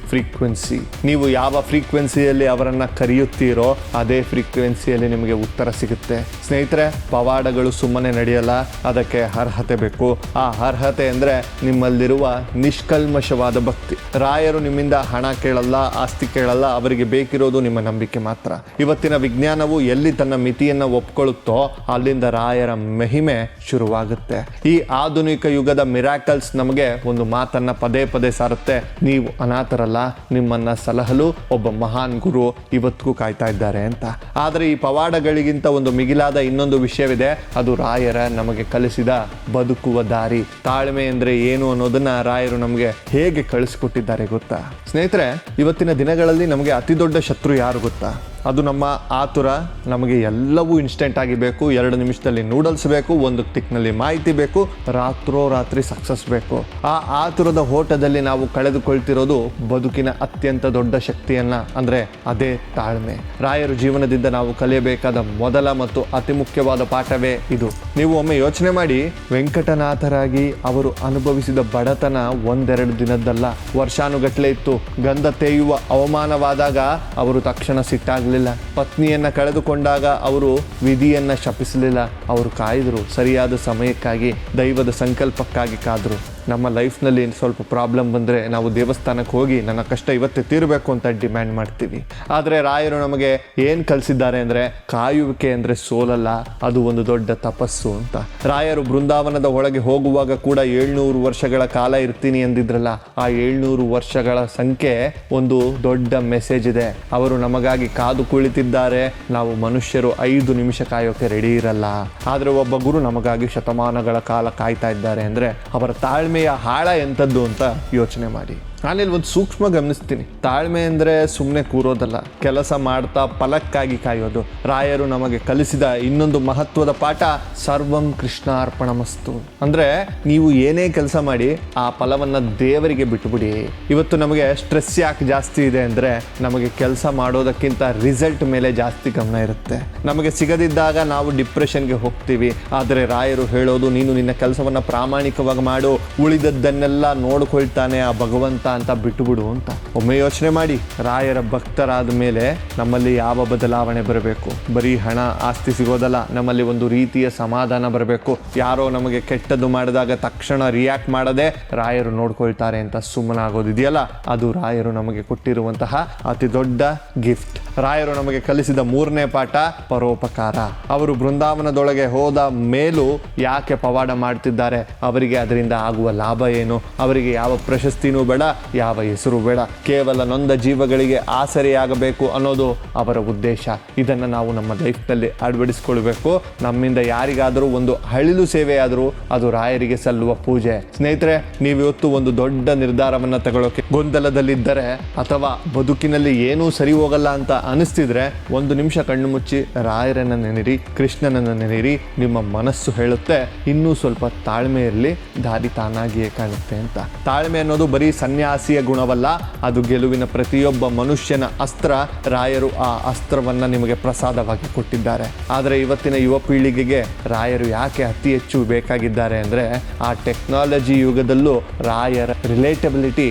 ಫ್ರೀಕ್ವೆನ್ಸಿ. ನೀವು ಯಾವ ಫ್ರೀಕ್ವೆನ್ಸಿಯಲ್ಲಿ ಅವರನ್ನ ಕರೆಯುತ್ತೀರೋ ಅದೇ ಫ್ರೀಕ್ವೆನ್ಸಿಯಲ್ಲಿ ನಿಮಗೆ ಉತ್ತರ ಸಿಗುತ್ತೆ. ಸ್ನೇಹಿತರೆ, ಪವಾಡಗಳು ಸುಮ್ಮನೆ ನಡೆಯಲ್ಲ, ಅದಕ್ಕೆ ಅರ್ಹತೆ ಬೇಕು. ಆ ಅರ್ಹತೆ ಅಂದ್ರೆ ನಿಮ್ಮಲ್ಲಿರುವ ನಿಷ್ಕಲ್ಮಶವಾದ ಭಕ್ತಿ. ರಾಯರು ನಿಮ್ಮಿಂದ ಹಣ ಕೇಳಲ್ಲ, ಆಸ್ತಿ ಕೇಳಲ್ಲ, ಅವರಿಗೆ ಬೇಕಿರೋದು ನಿಮ್ಮ ನಂಬಿಕೆ ಮಾತ್ರ. ಇವತ್ತಿನ ವಿಜ್ಞಾನವು ಎಲ್ಲಿ ತನ್ನ ಮಿತಿಯನ್ನು ಒಪ್ಕೊಳ್ಳುತ್ತೋ ಅಲ್ಲಿಂದ ರಾಯರ ಮಹಿಮೆ ಶುರುವಾಗುತ್ತೆ. ಈ ಆಧುನಿಕ ಯುಗದ ಮಿರಾಕಲ್ಸ್ ನಮಗೆ ಒಂದು ಮಾತನ್ನ ಪದೇ ಪದೇ ಸಾರುತ್ತೆ: ನೀವು ಅನಾಥರಲ್ಲ, ನಿಮ್ಮನ್ನ ಸಲಹಲು ಒಬ್ಬ ಮಹಾನ್ ಗುರು ಇವತ್ತಿಗೂ ಕಾಯ್ತಾ ಇದ್ದಾರೆ ಅಂತ. ಆದರೆ ಈ ಪವಾಡಗಳಿಗಿಂತ ಒಂದು ಮಿಗಿಲಾದ ಇನ್ನೊಂದು ವಿಷಯವಿದೆ. ಅದು ರಾಯರ ನಮಗೆ ಕಲಿಸಿದ ಬದುಕುವ ದಾರಿ. ತಾಳ್ಮೆ ಅಂದ್ರೆ ಏನು ಅನ್ನೋದನ್ನ ರಾಯರು ನಮಗೆ ಹೇಗೆ ಕಳಿಸಿಕೊಟ್ಟಿದ್ದಾರೆ ಗೊತ್ತಾ? ಸ್ನೇಹಿತರೆ, ಇವತ್ತಿನ ದಿನಗಳಲ್ಲಿ ನಮಗೆ ಅತಿ ದೊಡ್ಡ ಶತ್ರು ಯಾರು ಗೊತ್ತಾ? ಅದು ನಮ್ಮ ಆತುರ. ನಮಗೆ ಎಲ್ಲವೂ ಇನ್ಸ್ಟೆಂಟ್ ಆಗಿ ಬೇಕು, 2 ನಿಮಿಷದಲ್ಲಿ ನೂಡಲ್ಸ್ ಬೇಕು, ಒಂದು ಟಿಕ್ನಲ್ಲಿ ಮಾಹಿತಿ ಬೇಕು, ರಾತ್ರಿ ಸಕ್ಸಸ್ ಬೇಕು. ಆ ಆತುರದ ಓಟದಲ್ಲಿ ನಾವು ಕಳೆದುಕೊಳ್ತಿರೋದು ಬದುಕಿನ ಅತ್ಯಂತ ದೊಡ್ಡ ಶಕ್ತಿಯನ್ನ, ಅಂದ್ರೆ ಅದೇ ತಾಳ್ಮೆ. ರಾಯರು ಜೀವನದಿಂದ ನಾವು ಕಲಿಯಬೇಕಾದ ಮೊದಲ ಮತ್ತು ಅತಿ ಮುಖ್ಯವಾದ ಪಾಠವೇ ಇದು. ನೀವು ಒಮ್ಮೆ ಯೋಚನೆ ಮಾಡಿ, ವೆಂಕಟನಾಥರಾಗಿ ಅವರು ಅನುಭವಿಸಿದ ಬಡತನ 1-2 ದಿನದ್ದಲ್ಲ, ವರ್ಷಾನುಗಟ್ಟಲೆ ಇತ್ತು. ಗಂಧ ತೇಯುವ ಅವಮಾನವಾದಾಗ ಅವರು ತಕ್ಷಣ ಸಿಟ್ಟಾಗಲಿಲ್ಲ. ಪತ್ನಿಯನ್ನ ಕಳೆದುಕೊಂಡಾಗ ಅವರು ವಿಧಿಯನ್ನ ಶಪಿಸಲಿಲ್ಲ. ಅವರು ಕಾಯ್ದರು, ಸರಿಯಾದ ಸಮಯಕ್ಕಾಗಿ, ದೈವದ ಸಂಕಲ್ಪಕ್ಕಾಗಿ ಕಾದ್ರು. ನಮ್ಮ ಲೈಫ್ನಲ್ಲಿ ಸ್ವಲ್ಪ ಪ್ರಾಬ್ಲಮ್ ಬಂದರೆ ನಾವು ದೇವಸ್ಥಾನಕ್ಕೆ ಹೋಗಿ ನನ್ನ ಕಷ್ಟ ಇವತ್ತೇ ತೀರಬೇಕು ಅಂತ ಡಿಮ್ಯಾಂಡ್ ಮಾಡ್ತೀವಿ. ಆದರೆ ರಾಯರು ನಮಗೆ ಏನು ಕಲಿಸಿದ್ದಾರೆ ಅಂದರೆ, ಕಾಯುವಿಕೆ ಅಂದರೆ ಸೋಲಲ್ಲ, ಅದು ಒಂದು ದೊಡ್ಡ ತಪಸ್ಸು ಅಂತ. ರಾಯರು ಬೃಂದಾವನದ ಒಳಗೆ ಹೋಗುವಾಗ ಕೂಡ 700 ವರ್ಷಗಳ ಕಾಲ ಇರ್ತೀನಿ ಎಂದಿದ್ರಲ್ಲ, ಆ 700 ವರ್ಷಗಳ ಸಂಖ್ಯೆ ಒಂದು ದೊಡ್ಡ ಮೆಸೇಜ್ ಇದೆ. ಅವರು ನಮಗಾಗಿ ಕಾದು ಕುಳಿತಿದ್ದಾರೆ. ನಾವು ಮನುಷ್ಯರು 5 ನಿಮಿಷ ಕಾಯೋಕೆ ರೆಡಿ ಇರಲ್ಲ, ಆದರೆ ಒಬ್ಬ ಗುರು ನಮಗಾಗಿ ಶತಮಾನಗಳ ಕಾಲ ಕಾಯ್ತಾ ಇದ್ದಾರೆ ಅಂದರೆ ಅವರ ತಾಳ್ಮೆಯ ಆಳ ಎಂಥದ್ದು ಅಂತ ಯೋಚನೆ ಮಾಡಿ. ನಾನಿಲ್ಲಿ ಒಂದು ಸೂಕ್ಷ್ಮ ಗಮನಿಸ್ತೀನಿ. ತಾಳ್ಮೆ ಅಂದರೆ ಸುಮ್ಮನೆ ಕೂರೋದಲ್ಲ, ಕೆಲಸ ಮಾಡ್ತಾ ಫಲಕ್ಕಾಗಿ ಕಾಯೋದು. ರಾಯರು ನಮಗೆ ಕಲಿಸಿದ ಇನ್ನೊಂದು ಮಹತ್ವದ ಪಾಠ ಸರ್ವಂ ಕೃಷ್ಣಾರ್ಪಣಮಸ್ತು. ಅಂದರೆ ನೀವು ಏನೇ ಕೆಲಸ ಮಾಡಿ ಆ ಫಲವನ್ನು ದೇವರಿಗೆ ಬಿಟ್ಟುಬಿಡಿ. ಇವತ್ತು ನಮಗೆ ಸ್ಟ್ರೆಸ್ ಯಾಕೆ ಜಾಸ್ತಿ ಇದೆ ಅಂದರೆ, ನಮಗೆ ಕೆಲಸ ಮಾಡೋದಕ್ಕಿಂತ ರಿಸಲ್ಟ್ ಮೇಲೆ ಜಾಸ್ತಿ ಗಮನ ಇರುತ್ತೆ. ನಮಗೆ ಸಿಗದಿದ್ದಾಗ ನಾವು ಡಿಪ್ರೆಷನ್ಗೆ ಹೋಗ್ತೀವಿ. ಆದರೆ ರಾಯರು ಹೇಳೋದು, ನೀನು ನಿನ್ನ ಕೆಲಸವನ್ನು ಪ್ರಾಮಾಣಿಕವಾಗಿ ಮಾಡು, ಉಳಿದದ್ದನ್ನೆಲ್ಲ ನೋಡ್ಕೊಳ್ತಾನೆ ಆ ಭಗವಂತ ಅಂತ ಬಿಟ್ಟುಬಿಡು ಅಂತ. ಒಮ್ಮೆ ಯೋಚನೆ ಮಾಡಿ, ರಾಯರ ಭಕ್ತರಾದ ಮೇಲೆ ನಮ್ಮಲ್ಲಿ ಯಾವ ಬದಲಾವಣೆ ಬರಬೇಕು? ಬರೀ ಹಣ ಆಸ್ತಿ ಸಿಗೋದಲ್ಲ, ನಮ್ಮಲ್ಲಿ ಒಂದು ರೀತಿಯ ಸಮಾಧಾನ ಬರಬೇಕು. ಯಾರೋ ನಮಗೆ ಕೆಟ್ಟದ್ದು ಮಾಡಿದಾಗ ತಕ್ಷಣ ರಿಯಾಕ್ಟ್ ಮಾಡದೆ ರಾಯರು ನೋಡ್ಕೊಳ್ತಾರೆ ಅಂತ ಸುಮ್ಮನಾಗೋದಿದೆಯಲ್ಲ, ಅದು ರಾಯರು ನಮಗೆ ಕೊಟ್ಟಿರುವಂತಹ ಅತಿ ದೊಡ್ಡ ಗಿಫ್ಟ್. ರಾಯರು ನಮಗೆ ಕಲಿಸಿದ 3ನೇ ಪಾಠ ಪರೋಪಕಾರ. ಅವರು ಬೃಂದಾವನದೊಳಗೆ ಹೋದ ಮೇಲೂ ಯಾಕೆ ಪವಾಡ ಮಾಡ್ತಿದ್ದಾರೆ? ಅವರಿಗೆ ಅದರಿಂದ ಆಗುವ ಲಾಭ ಏನು? ಅವರಿಗೆ ಯಾವ ಪ್ರಶಸ್ತಿನೂ ಬೇಡ, ಯಾವ ಹೆಸರು ಬೇಡ, ಕೇವಲ ನೊಂದ ಜೀವಗಳಿಗೆ ಆಸರೆಯಾಗಬೇಕು ಅನ್ನೋದು ಅವರ ಉದ್ದೇಶ. ಇದನ್ನು ನಾವು ನಮ್ಮ ಲೈಫ್ನಲ್ಲಿ ಅಳವಡಿಸ್ಕೊಳ್ಬೇಕು. ನಮ್ಮಿಂದ ಯಾರಿಗಾದರೂ ಒಂದು ಅಳಿಲು ಸೇವೆ ಆದರೂ ಅದು ರಾಯರಿಗೆ ಸಲ್ಲುವ ಪೂಜೆ. ಸ್ನೇಹಿತರೆ, ನೀವಿವತ್ತು ಒಂದು ದೊಡ್ಡ ನಿರ್ಧಾರವನ್ನು ತಗೊಳ್ಳೋಕೆ ಗೊಂದಲದಲ್ಲಿದ್ದರೆ ಅಥವಾ ಬದುಕಿನಲ್ಲಿ ಏನೂ ಸರಿ ಹೋಗಲ್ಲ ಅಂತ ಅನಿಸ್ತಿದ್ರೆ 1 ನಿಮಿಷ ಕಣ್ಣು ಮುಚ್ಚಿ ರಾಯರನ್ನ ನೆನೆಯಿರಿ, ಕೃಷ್ಣನನ್ನು ನೆನೆಯಿರಿ. ನಿಮ್ಮ ಮನಸ್ಸು ಹೇಳುತ್ತೆ, ಇನ್ನೂ ಸ್ವಲ್ಪ ತಾಳ್ಮೆ ಇರಲಿ, ದಾರಿ ತಾನಾಗಿಯೇ ಕಾಣುತ್ತೆ ಅಂತ. ತಾಳ್ಮೆ ಅನ್ನೋದು ಬರೀ ಸನ್ಯಾಸಿಯ ಗುಣವಲ್ಲ, ಅದು ಗೆಲುವಿನ ಪ್ರತಿಯೊಬ್ಬ ಮನುಷ್ಯನ ಅಸ್ತ್ರ. ರಾಯರು ಆ ಅಸ್ತ್ರವನ್ನ ನಿಮಗೆ ಪ್ರಸಾದವಾಗಿ ಕೊಟ್ಟಿದ್ದಾರೆ. ಆದರೆ ಇವತ್ತಿನ ಯುವ ಪೀಳಿಗೆಗೆ ರಾಯರು ಯಾಕೆ ಅತಿ ಹೆಚ್ಚು ಬೇಕಾಗಿದ್ದಾರೆ ಅಂದರೆ, ಆ ಟೆಕ್ನಾಲಜಿ ಯುಗದಲ್ಲೂ ರಾಯರ ರಿಲೇಟಬಿಲಿಟಿ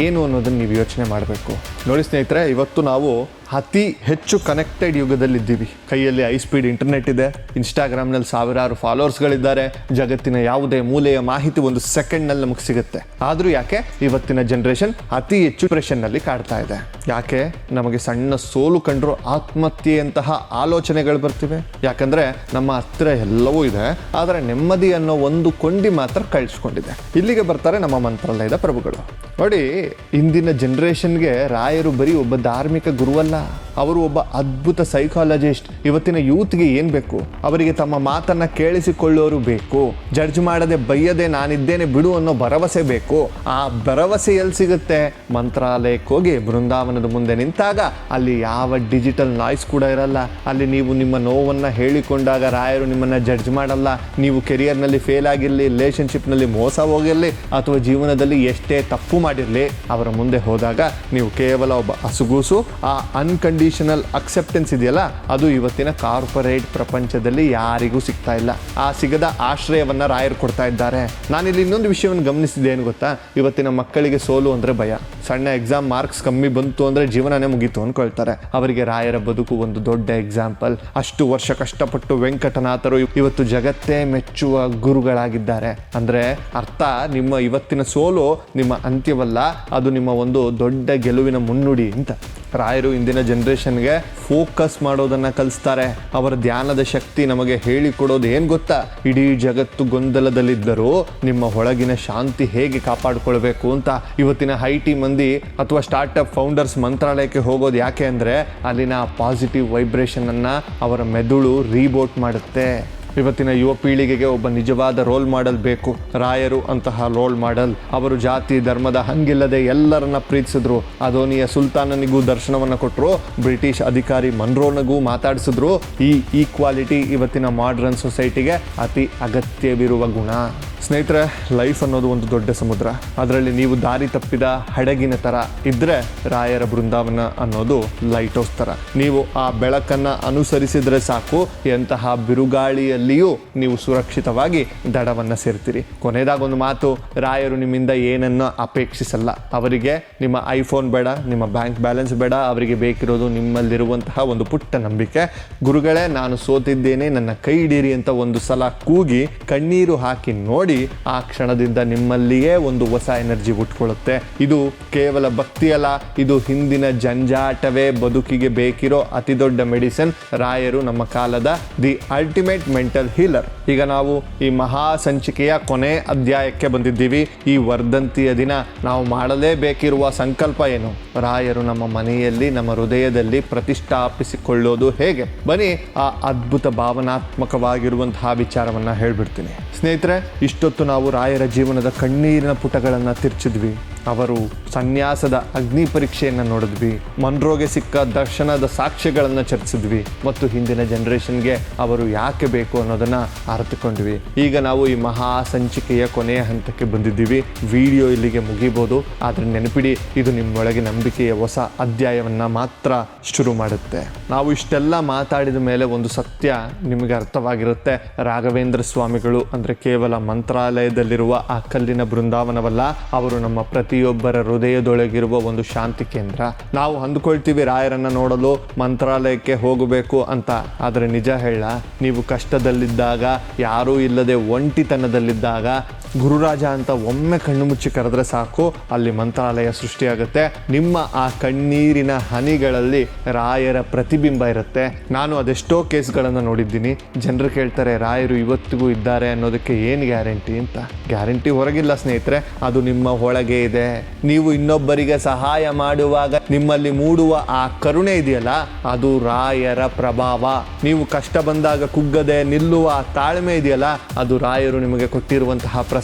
ಏನು ಅನ್ನೋದನ್ನು ನೀವು ಯೋಚನೆ ಮಾಡಬೇಕು. ನೋಡಿ ಸ್ನೇಹಿತರೆ, ಇವತ್ತು ನಾವು ಅತಿ ಹೆಚ್ಚು ಕನೆಕ್ಟೆಡ್ ಯುಗದಲ್ಲಿದ್ದೀವಿ. ಕೈಯಲ್ಲಿ ಹೈ ಸ್ಪೀಡ್ ಇಂಟರ್ನೆಟ್ ಇದೆ, ಇನ್ಸ್ಟಾಗ್ರಾಮ್ನಲ್ಲಿ ಸಾವಿರಾರು ಫಾಲೋವರ್ಸ್ಗಳಿದ್ದಾರೆ, ಜಗತ್ತಿನ ಯಾವುದೇ ಮೂಲೆಯ ಮಾಹಿತಿ 1 ಸೆಕೆಂಡ್ನಲ್ಲಿ ನಮಗೆ ಸಿಗುತ್ತೆ. ಆದರೂ ಯಾಕೆ ಇವತ್ತಿನ ಜನ್ರೇಷನ್ ಅತಿ ಹೆಚ್ಚು ಡಿಪ್ರೆಷನ್ನಲ್ಲಿ ಕಾಡ್ತಾ ಇದೆ? ಯಾಕೆ? ನಮಗೆ ಸಣ್ಣ ಸೋಲು ಕಂಡ್ರು ಆತ್ಮಹತ್ಯೆಯಂತಹ ಆಲೋಚನೆಗಳು ಬರ್ತಿವೆ. ಯಾಕಂದರೆ ನಮ್ಮ ಹತ್ರ ಎಲ್ಲವೂ ಇದೆ, ಆದರೆ ನೆಮ್ಮದಿ ಅನ್ನೋ ಒಂದು ಕೊಂಡಿ ಮಾತ್ರ ಕಳಿಸ್ಕೊಂಡಿದೆ. ಇಲ್ಲಿಗೆ ಬರ್ತಾರೆ ನಮ್ಮ ಮಂತ್ರಾಲಯದ ಪ್ರಭುಗಳು. ನೋಡಿ, ಇಂದಿನ ಜನ್ರೇಷನ್ಗೆ ರಾಯರು ಬರೀ ಒಬ್ಬ ಧಾರ್ಮಿಕ ಗುರುವಲ್ಲ, ಅವರು ಒಬ್ಬ ಅದ್ಭುತ ಸೈಕಾಲಜಿಸ್ಟ್. ಇವತ್ತಿನ ಯೂತ್ಗೆ ಏನ್ ಬೇಕು? ಅವರಿಗೆ ತಮ್ಮ ಮಾತನ್ನ ಕೇಳಿಸಿಕೊಳ್ಳೋರು ಬೇಕು, ಜಡ್ಜ್ ಮಾಡದೆ ಬೈಯದೆ ನಾನಿದ್ದೇನೆ ಬಿಡು ಅನ್ನೋ ಭರವಸೆ ಬೇಕು. ಆ ಭರವಸೆ ಎಲ್ಲಿ ಸಿಗುತ್ತೆ? ಮಂತ್ರಾಲಯಕ್ಕೆ ಹೋಗಿ ಬೃಂದಾವನದ ಮುಂದೆ ನಿಂತಾಗ ಅಲ್ಲಿ ಯಾವ ಡಿಜಿಟಲ್ ನಾಯ್ಸ್ ಕೂಡ ಇರಲ್ಲ. ಅಲ್ಲಿ ನೀವು ನಿಮ್ಮ ನೋವನ್ನ ಹೇಳಿಕೊಂಡಾಗ ರಾಯರು ನಿಮ್ಮನ್ನ ಜಡ್ಜ್ ಮಾಡಲ್ಲ. ನೀವು ಕೆರಿಯರ್ನಲ್ಲಿ ಫೇಲ್ ಆಗಿರಲಿ, ರಿಲೇಶನ್ಶಿಪ್ನಲ್ಲಿ ಮೋಸ ಹೋಗಿರಲಿ, ಅಥವಾ ಜೀವನದಲ್ಲಿ ಎಷ್ಟೇ ತಪ್ಪು ಮಾಡಿರಲಿ, ಅವರ ಮುಂದೆ ಹೋದಾಗ ನೀವು ಕೇವಲ ಒಬ್ಬ ಹಸುಗೂಸು. ಆ ಅನ್ಕಂಡೀಷನಲ್ ಅಕ್ಸೆಪ್ಟೆನ್ಸ್ ಇದೆಯಲ್ಲ, ಅದು ಇವತ್ತಿನ ಕಾರ್ಪೊರೇಟ್ ಪ್ರಪಂಚದಲ್ಲಿ ಯಾರಿಗೂ ಸಿಗ್ತಾ ಇಲ್ಲ. ಆ ಸಿಗದ ಆಶ್ರಯವನ್ನ ರಾಯರು ಕೊಡ್ತಾ ಇದ್ದಾರೆ. ನಾನಿಲ್ಲಿ ಇನ್ನೊಂದು ವಿಷಯವನ್ನು ಗಮನಿಸಿದೆ, ಏನು ಗೊತ್ತಾ? ಇವತ್ತಿನ ಮಕ್ಕಳಿಗೆ ಸೋಲು ಅಂದ್ರೆ ಭಯ. ಸಣ್ಣ ಎಕ್ಸಾಮ್ ಮಾರ್ಕ್ಸ್ ಕಮ್ಮಿ ಬಂತು ಅಂದ್ರೆ ಜೀವನನೇ ಮುಗೀತು ಅನ್ಕೊಳ್ತಾರೆ. ಅವರಿಗೆ ರಾಯರ ಬದುಕು ಒಂದು ದೊಡ್ಡ ಎಕ್ಸಾಂಪಲ್. ಅಷ್ಟು ವರ್ಷ ಕಷ್ಟಪಟ್ಟು ವೆಂಕಟನಾಥರು ಇವತ್ತು ಜಗತ್ತೇ ಮೆಚ್ಚುವ ಗುರುಗಳಾಗಿದ್ದಾರೆ. ಅಂದ್ರೆ ಅರ್ಥ, ನಿಮ್ಮ ಇವತ್ತಿನ ಸೋಲು ನಿಮ್ಮ ಅಂತ್ಯವಲ್ಲ, ಅದು ನಿಮ್ಮ ಒಂದು ದೊಡ್ಡ ಗೆಲುವಿನ ಮುನ್ನುಡಿ ಅಂತ. ರಾಯರು ಇಂದಿನ ಜನ್ರೇಷನ್ಗೆ ಫೋಕಸ್ ಮಾಡೋದನ್ನ ಕಲಿಸ್ತಾರೆ. ಅವರ ಧ್ಯಾನದ ಶಕ್ತಿ ನಮಗೆ ಹೇಳಿಕೊಡೋದು ಏನು ಗೊತ್ತಾ? ಇಡೀ ಜಗತ್ತು ಗೊಂದಲದಲ್ಲಿದ್ದರೂ ನಿಮ್ಮ ಒಳಗಿನ ಶಾಂತಿ ಹೇಗೆ ಕಾಪಾಡಿಕೊಳ್ಬೇಕು ಅಂತ. ಇವತ್ತಿನ ಐಟಿ ಮಂದಿ ಅಥವಾ ಸ್ಟಾರ್ಟಪ್ ಫೌಂಡರ್ಸ್ ಮಂತ್ರಾಲಯಕ್ಕೆ ಹೋಗೋದು ಯಾಕೆ ಅಂದರೆ ಅಲ್ಲಿನ ಪಾಸಿಟಿವ್ ವೈಬ್ರೇಷನ್ ಅನ್ನ ಅವರ ಮೆದುಳು ರೀಬೋಟ್ ಮಾಡುತ್ತೆ. ಇವತ್ತಿನ ಯುವ ಪೀಳಿಗೆಗೆ ಒಬ್ಬ ನಿಜವಾದ ರೋಲ್ ಮಾಡೆಲ್ ಬೇಕು. ರಾಯರು ಅಂತಹ ರೋಲ್ ಮಾಡೆಲ್. ಅವರು ಜಾತಿ ಧರ್ಮದ ಹಂಗಿಲ್ಲದೆ ಎಲ್ಲರನ್ನ ಪ್ರೀತಿಸಿದ್ರು. ಅದೋನಿಯ ಸುಲ್ತಾನನಿಗೂ ದರ್ಶನವನ್ನು ಕೊಟ್ಟರು. ಬ್ರಿಟಿಷ್ ಅಧಿಕಾರಿ ಮನ್ರೋನಿಗೂ ಮಾತಾಡಿಸಿದ್ರು. ಈ ಈಕ್ವಾಲಿಟಿ ಇವತ್ತಿನ ಮಾಡರ್ನ್ ಸೊಸೈಟಿಗೆ ಅತಿ ಅಗತ್ಯವಿರುವ ಗುಣ. ಸ್ನೇಹಿತರೆ, ಲೈಫ್ ಅನ್ನೋದು ಒಂದು ದೊಡ್ಡ ಸಮುದ್ರ. ಅದರಲ್ಲಿ ನೀವು ದಾರಿ ತಪ್ಪಿದ ಹಡಗಿನ ಥರ ಇದ್ದರೆ ರಾಯರ ಬೃಂದಾವನ ಅನ್ನೋದು ಲೈಟ್ ಹೌಸ್ ಥರ. ನೀವು ಆ ಬೆಳಕನ್ನು ಅನುಸರಿಸಿದರೆ ಸಾಕು, ಎಂತಹ ಬಿರುಗಾಳಿಯಲ್ಲಿಯೂ ನೀವು ಸುರಕ್ಷಿತವಾಗಿ ದಡವನ್ನು ಸೇರ್ತೀರಿ. ಕೊನೆಯದಾಗೊಂದು ಮಾತು, ರಾಯರು ನಿಮ್ಮಿಂದ ಏನನ್ನು ಅಪೇಕ್ಷಿಸಲ್ಲ. ಅವರಿಗೆ ನಿಮ್ಮ ಐಫೋನ್ ಬೇಡ, ನಿಮ್ಮ ಬ್ಯಾಂಕ್ ಬ್ಯಾಲೆನ್ಸ್ ಬೇಡ. ಅವರಿಗೆ ಬೇಕಿರೋದು ನಿಮ್ಮಲ್ಲಿರುವಂತಹ ಒಂದು ಪುಟ್ಟ ನಂಬಿಕೆ. ಗುರುಗಳೇ, ನಾನು ಸೋತಿದ್ದೇನೆ, ನನ್ನ ಕೈ ಹಿಡೀರಿ ಅಂತ ಒಂದು ಸಲ ಕೂಗಿ ಕಣ್ಣೀರು ಹಾಕಿ ನೋಡಿ, ಆ ಕ್ಷಣದಿಂದ ನಿಮ್ಮಲ್ಲಿಯೇ ಒಂದು ಹೊಸ ಎನರ್ಜಿ ಹುಟ್ಕೊಳ್ಳುತ್ತೆ. ಇದು ಕೇವಲ ಭಕ್ತಿ ಅಲ್ಲ, ಇದು ಹಿಂದಿನ ಜಂಜಾಟವೇ ಬದುಕಿಗೆ ಬೇಕಿರೋ ಅತಿ ದೊಡ್ಡ ಮೆಡಿಸಿನ್. ರಾಯರು ನಮ್ಮ ಕಾಲದ ದಿ ಅಲ್ಟಿಮೇಟ್ ಮೆಂಟಲ್ ಹೀಲರ್. ಈಗ ನಾವು ಈ ಮಹಾ ಸಂಚಿಕೆಯ ಕೊನೆ ಅಧ್ಯಾಯಕ್ಕೆ ಬಂದಿದ್ದೀವಿ. ಈ ವರ್ಧಂತಿಯ ದಿನ ನಾವು ಮಾಡಲೇಬೇಕಿರುವ ಸಂಕಲ್ಪ ಏನು? ರಾಯರು ನಮ್ಮ ಮನೆಯಲ್ಲಿ, ನಮ್ಮ ಹೃದಯದಲ್ಲಿ ಪ್ರತಿಷ್ಠಾಪಿಸಿಕೊಳ್ಳೋದು ಹೇಗೆ? ಬನ್ನಿ ಆ ಅದ್ಭುತ ಭಾವನಾತ್ಮಕವಾಗಿರುವಂತಹ ವಿಚಾರವನ್ನ ಹೇಳ್ಬಿಡ್ತೀನಿ. ಸ್ನೇಹಿತರೆ, ಇಷ್ಟೊತ್ತು ನಾವು ರಾಯರ ಜೀವನದ ಕಣ್ಣೀರಿನ ಪುಟಗಳನ್ನು ತಿರ್ಚಿದ್ವಿ. ಅವರು ಸನ್ಯಾಸದ ಅಗ್ನಿ ಪರೀಕ್ಷೆಯನ್ನು ನೋಡಿದ್ವಿ. ಮನ್ರೋಗೆ ಸಿಕ್ಕ ದರ್ಶನದ ಸಾಕ್ಷ್ಯಗಳನ್ನು ಚರ್ಚಿಸಿದ್ವಿ ಮತ್ತು ಹಿಂದಿನ ಜನರೇಷನ್ಗೆ ಅವರು ಯಾಕೆ ಬೇಕು ಅನ್ನೋದನ್ನು ಅರ್ಥಕೊಂಡ್ವಿ. ಈಗ ನಾವು ಈ ಮಹಾ ಸಂಚಿಕೆಯ ಕೊನೆಯ ಹಂತಕ್ಕೆ ಬಂದಿದ್ದೀವಿ. ವಿಡಿಯೋ ಇಲ್ಲಿಗೆ ಮುಗಿಬೋದು, ಆದರೆ ನೆನಪಿಡಿ, ಇದು ನಿಮ್ಮೊಳಗೆ ನಂಬಿಕೆಯ ಹೊಸ ಅಧ್ಯಾಯವನ್ನು ಮಾತ್ರ ಶುರು ಮಾಡುತ್ತೆ. ನಾವು ಇಷ್ಟೆಲ್ಲ ಮಾತಾಡಿದ ಮೇಲೆ ಒಂದು ಸತ್ಯ ನಿಮಗೆ ಅರ್ಥವಾಗಿರುತ್ತೆ. ರಾಘವೇಂದ್ರ ಸ್ವಾಮಿಗಳು ಅಂದರೆ ಕೇವಲ ಮಂತ್ರಾಲಯದಲ್ಲಿರುವ ಆ ಕಲ್ಲಿನ ಬೃಂದಾವನವಲ್ಲ, ಅವರು ನಮ್ಮ ಪ್ರತಿಯೊಬ್ಬರ ಹೃದಯದೊಳಗಿರುವ ಒಂದು ಶಾಂತಿ ಕೇಂದ್ರ. ನಾವು ಅಂದ್ಕೊಳ್ತೀವಿ ರಾಯರನ್ನ ನೋಡಲು ಮಂತ್ರಾಲಯಕ್ಕೆ ಹೋಗಬೇಕು ಅಂತ, ಆದರೆ ನಿಜ ಹೇಳ, ನೀವು ಕಷ್ಟದಲ್ಲಿದ್ದಾಗ, ಯಾರೂ ಇಲ್ಲದೆ ಒಂಟಿತನದಲ್ಲಿದ್ದಾಗ ಗುರುರಾಜ ಅಂತ ಒಮ್ಮೆ ಕಣ್ಣು ಮುಚ್ಚಿ ಕರೆದ್ರೆ ಸಾಕು, ಅಲ್ಲಿ ಮಂತ್ರಾಲಯ ಸೃಷ್ಟಿಯಾಗುತ್ತೆ. ನಿಮ್ಮ ಆ ಕಣ್ಣೀರಿನ ಹನಿಗಳಲ್ಲಿ ರಾಯರ ಪ್ರತಿಬಿಂಬ ಇರುತ್ತೆ. ನಾನು ಅದೆಷ್ಟೋ ಕೇಸ್ಗಳನ್ನು ನೋಡಿದ್ದೀನಿ. ಜನರು ಕೇಳ್ತಾರೆ, ರಾಯರು ಇವತ್ತಿಗೂ ಇದ್ದಾರೆ ಅನ್ನೋದಕ್ಕೆ ಏನು ಗ್ಯಾರಂಟಿ ಅಂತ. ಗ್ಯಾರಂಟಿ ಹೊರಗಿಲ್ಲ ಸ್ನೇಹಿತರೆ, ಅದು ನಿಮ್ಮ ಒಳಗೆ ಇದೆ. ನೀವು ಇನ್ನೊಬ್ಬರಿಗೆ ಸಹಾಯ ಮಾಡುವಾಗ ನಿಮ್ಮಲ್ಲಿ ಮೂಡುವ ಆ ಕರುಣೆ ಇದೆಯಲ್ಲ, ಅದು ರಾಯರ ಪ್ರಭಾವ. ನೀವು ಕಷ್ಟ ಬಂದಾಗ ಕುಗ್ಗದೆ ನಿಲ್ಲುವ ತಾಳ್ಮೆ ಇದೆಯಲ್ಲ, ಅದು ರಾಯರು ನಿಮಗೆ ಕೊಟ್ಟಿರುವಂತಹ ಪ್ರಸಾದ.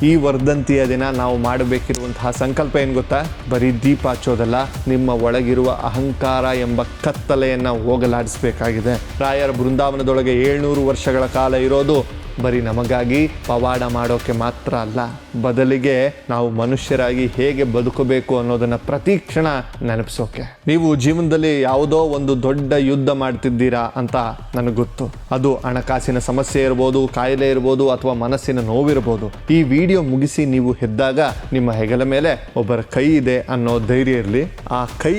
ಈ ವರ್ಧಂತಿಯ ದಿನ ನಾವು ಮಾಡಬೇಕಿರುವಂತಹ ಸಂಕಲ್ಪ ಏನು ಗೊತ್ತಾ? ಬರೀ ದೀಪ ಹಚ್ಚೋದಲ್ಲ, ನಿಮ್ಮ ಒಳಗಿರುವ ಅಹಂಕಾರ ಎಂಬ ಕತ್ತಲೆಯನ್ನು ಹೋಗಲಾಡಿಸಬೇಕಾಗಿದೆ. ರಾಯರ ಬೃಂದಾವನದೊಳಗೆ 700 ವರ್ಷಗಳ ಕಾಲ ಇರೋದು ಬರೀ ನಮಗಾಗಿ ಪವಾಡ ಮಾಡೋಕೆ ಮಾತ್ರ ಅಲ್ಲ, ಬದಲಿಗೆ ನಾವು ಮನುಷ್ಯರಾಗಿ ಹೇಗೆ ಬದುಕಬೇಕು ಅನ್ನೋದನ್ನು ಪ್ರತಿ ಕ್ಷಣ ನೆನಪಿಸೋಕೆ. ನೀವು ಜೀವನದಲ್ಲಿ ಯಾವುದೋ ಒಂದು ದೊಡ್ಡ ಯುದ್ಧ ಮಾಡ್ತಿದ್ದೀರಾ ಅಂತ ನನಗೆ ಗೊತ್ತು. ಅದು ಹಣಕಾಸಿನ ಸಮಸ್ಯೆ ಇರ್ಬೋದು, ಕಾಯಿಲೆ ಇರ್ಬೋದು, ಅಥವಾ ಮನಸ್ಸಿನ ನೋವಿರ್ಬೋದು. ಈ ವಿಡಿಯೋ ಮುಗಿಸಿ ನೀವು ಎದ್ದಾಗ ನಿಮ್ಮ ಹೆಗಲ ಮೇಲೆ ಒಬ್ಬರ ಕೈ ಇದೆ ಅನ್ನೋ ಧೈರ್ಯ ಇರಲಿ. ಆ ಕೈ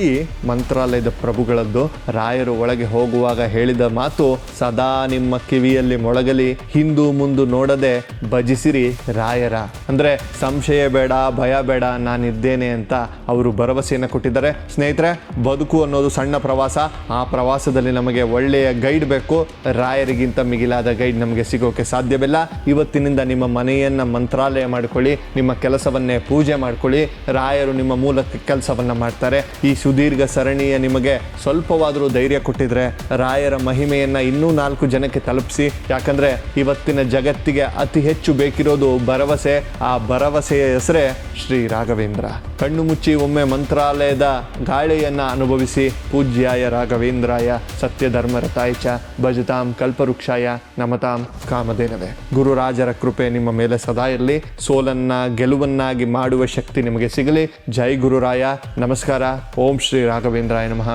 ಮಂತ್ರಾಲಯದ ಪ್ರಭುಗಳದ್ದು. ರಾಯರು ಒಳಗೆ ಹೋಗುವಾಗ ಹೇಳಿದ ಮಾತು ಸದಾ ನಿಮ್ಮ ಕಿವಿಯಲ್ಲಿ ಮೊಳಗಲಿ. ಹಿಂದೂ ಮುಂದು ನೋಡದೆ ಭಜಿಸಿರಿ ರಾಯರ. ಅಂದ್ರೆ ಸಂಶಯ ಬೇಡ, ಭಯ ಬೇಡ, ನಾನಿದ್ದೇನೆ ಅಂತ ಅವರು ಭರವಸೆಯನ್ನು ಕೊಟ್ಟಿದ್ದಾರೆ. ಸ್ನೇಹಿತರೆ, ಬದುಕು ಅನ್ನೋದು ಸಣ್ಣ ಪ್ರವಾಸ. ಆ ಪ್ರವಾಸದಲ್ಲಿ ನಮಗೆ ಒಳ್ಳೆಯ ಗೈಡ್ ಬೇಕು. ರಾಯರಿಗಿಂತ ಮಿಗಿಲಾದ ಗೈಡ್ ನಮಗೆ ಸಿಗೋಕೆ ಸಾಧ್ಯವಿಲ್ಲ. ಇವತ್ತಿನಿಂದ ನಿಮ್ಮ ಮನೆಯನ್ನ ಮಂತ್ರಾಲಯ ಮಾಡ್ಕೊಳ್ಳಿ, ನಿಮ್ಮ ಕೆಲಸವನ್ನೇ ಪೂಜೆ ಮಾಡ್ಕೊಳ್ಳಿ. ರಾಯರು ನಿಮ್ಮ ಮೂಲಕ ಕೆಲಸವನ್ನ ಮಾಡ್ತಾರೆ. ಈ ಸುದೀರ್ಘ ಸರಣಿಯ ನಿಮಗೆ ಸ್ವಲ್ಪವಾದರೂ ಧೈರ್ಯ ಕೊಟ್ಟಿದ್ರೆ ರಾಯರ ಮಹಿಮೆಯನ್ನ ಇನ್ನೂ 4 ಜನಕ್ಕೆ ತಲುಪಿಸಿ. ಯಾಕಂದ್ರೆ ಇವತ್ತಿನ ಜಗತ್ತಿಗೆ ಅತಿ ಹೆಚ್ಚು ಬೇಕಿರೋದು ಭರವಸೆ. ಆ ಭರವಸೆಯ ಹೆಸರೇ ಶ್ರೀ ರಾಘವೇಂದ್ರ. ಕಣ್ಣು ಮುಚ್ಚಿ ಒಮ್ಮೆ ಮಂತ್ರಾಲಯದ ಗಾಳಿಯನ್ನ ಅನುಭವಿಸಿ. ಪೂಜ್ಯಾಯ ರಾಘವೇಂದ್ರಾಯ ಸತ್ಯಧರ್ಮರತಾಯ ಚ ಭಜತಾಂ ಕಲ್ಪವೃಕ್ಷಾಯ ನಮತಾಂ ಕಾಮಧೇನವೇ. ಗುರುರಾಜರ ಕೃಪೆ ನಿಮ್ಮ ಮೇಲೆ ಸದಾ ಇರಲಿ. ಸೋಲನ್ನ ಗೆಲುವನ್ನಾಗಿ ಮಾಡುವ ಶಕ್ತಿ ನಿಮಗೆ ಸಿಗಲಿ. ಜೈ ಗುರುರಾಯ. ನಮಸ್ಕಾರ. ಓಂ ಶ್ರೀ ರಾಘವೇಂದ್ರಾಯ ನಮಃ.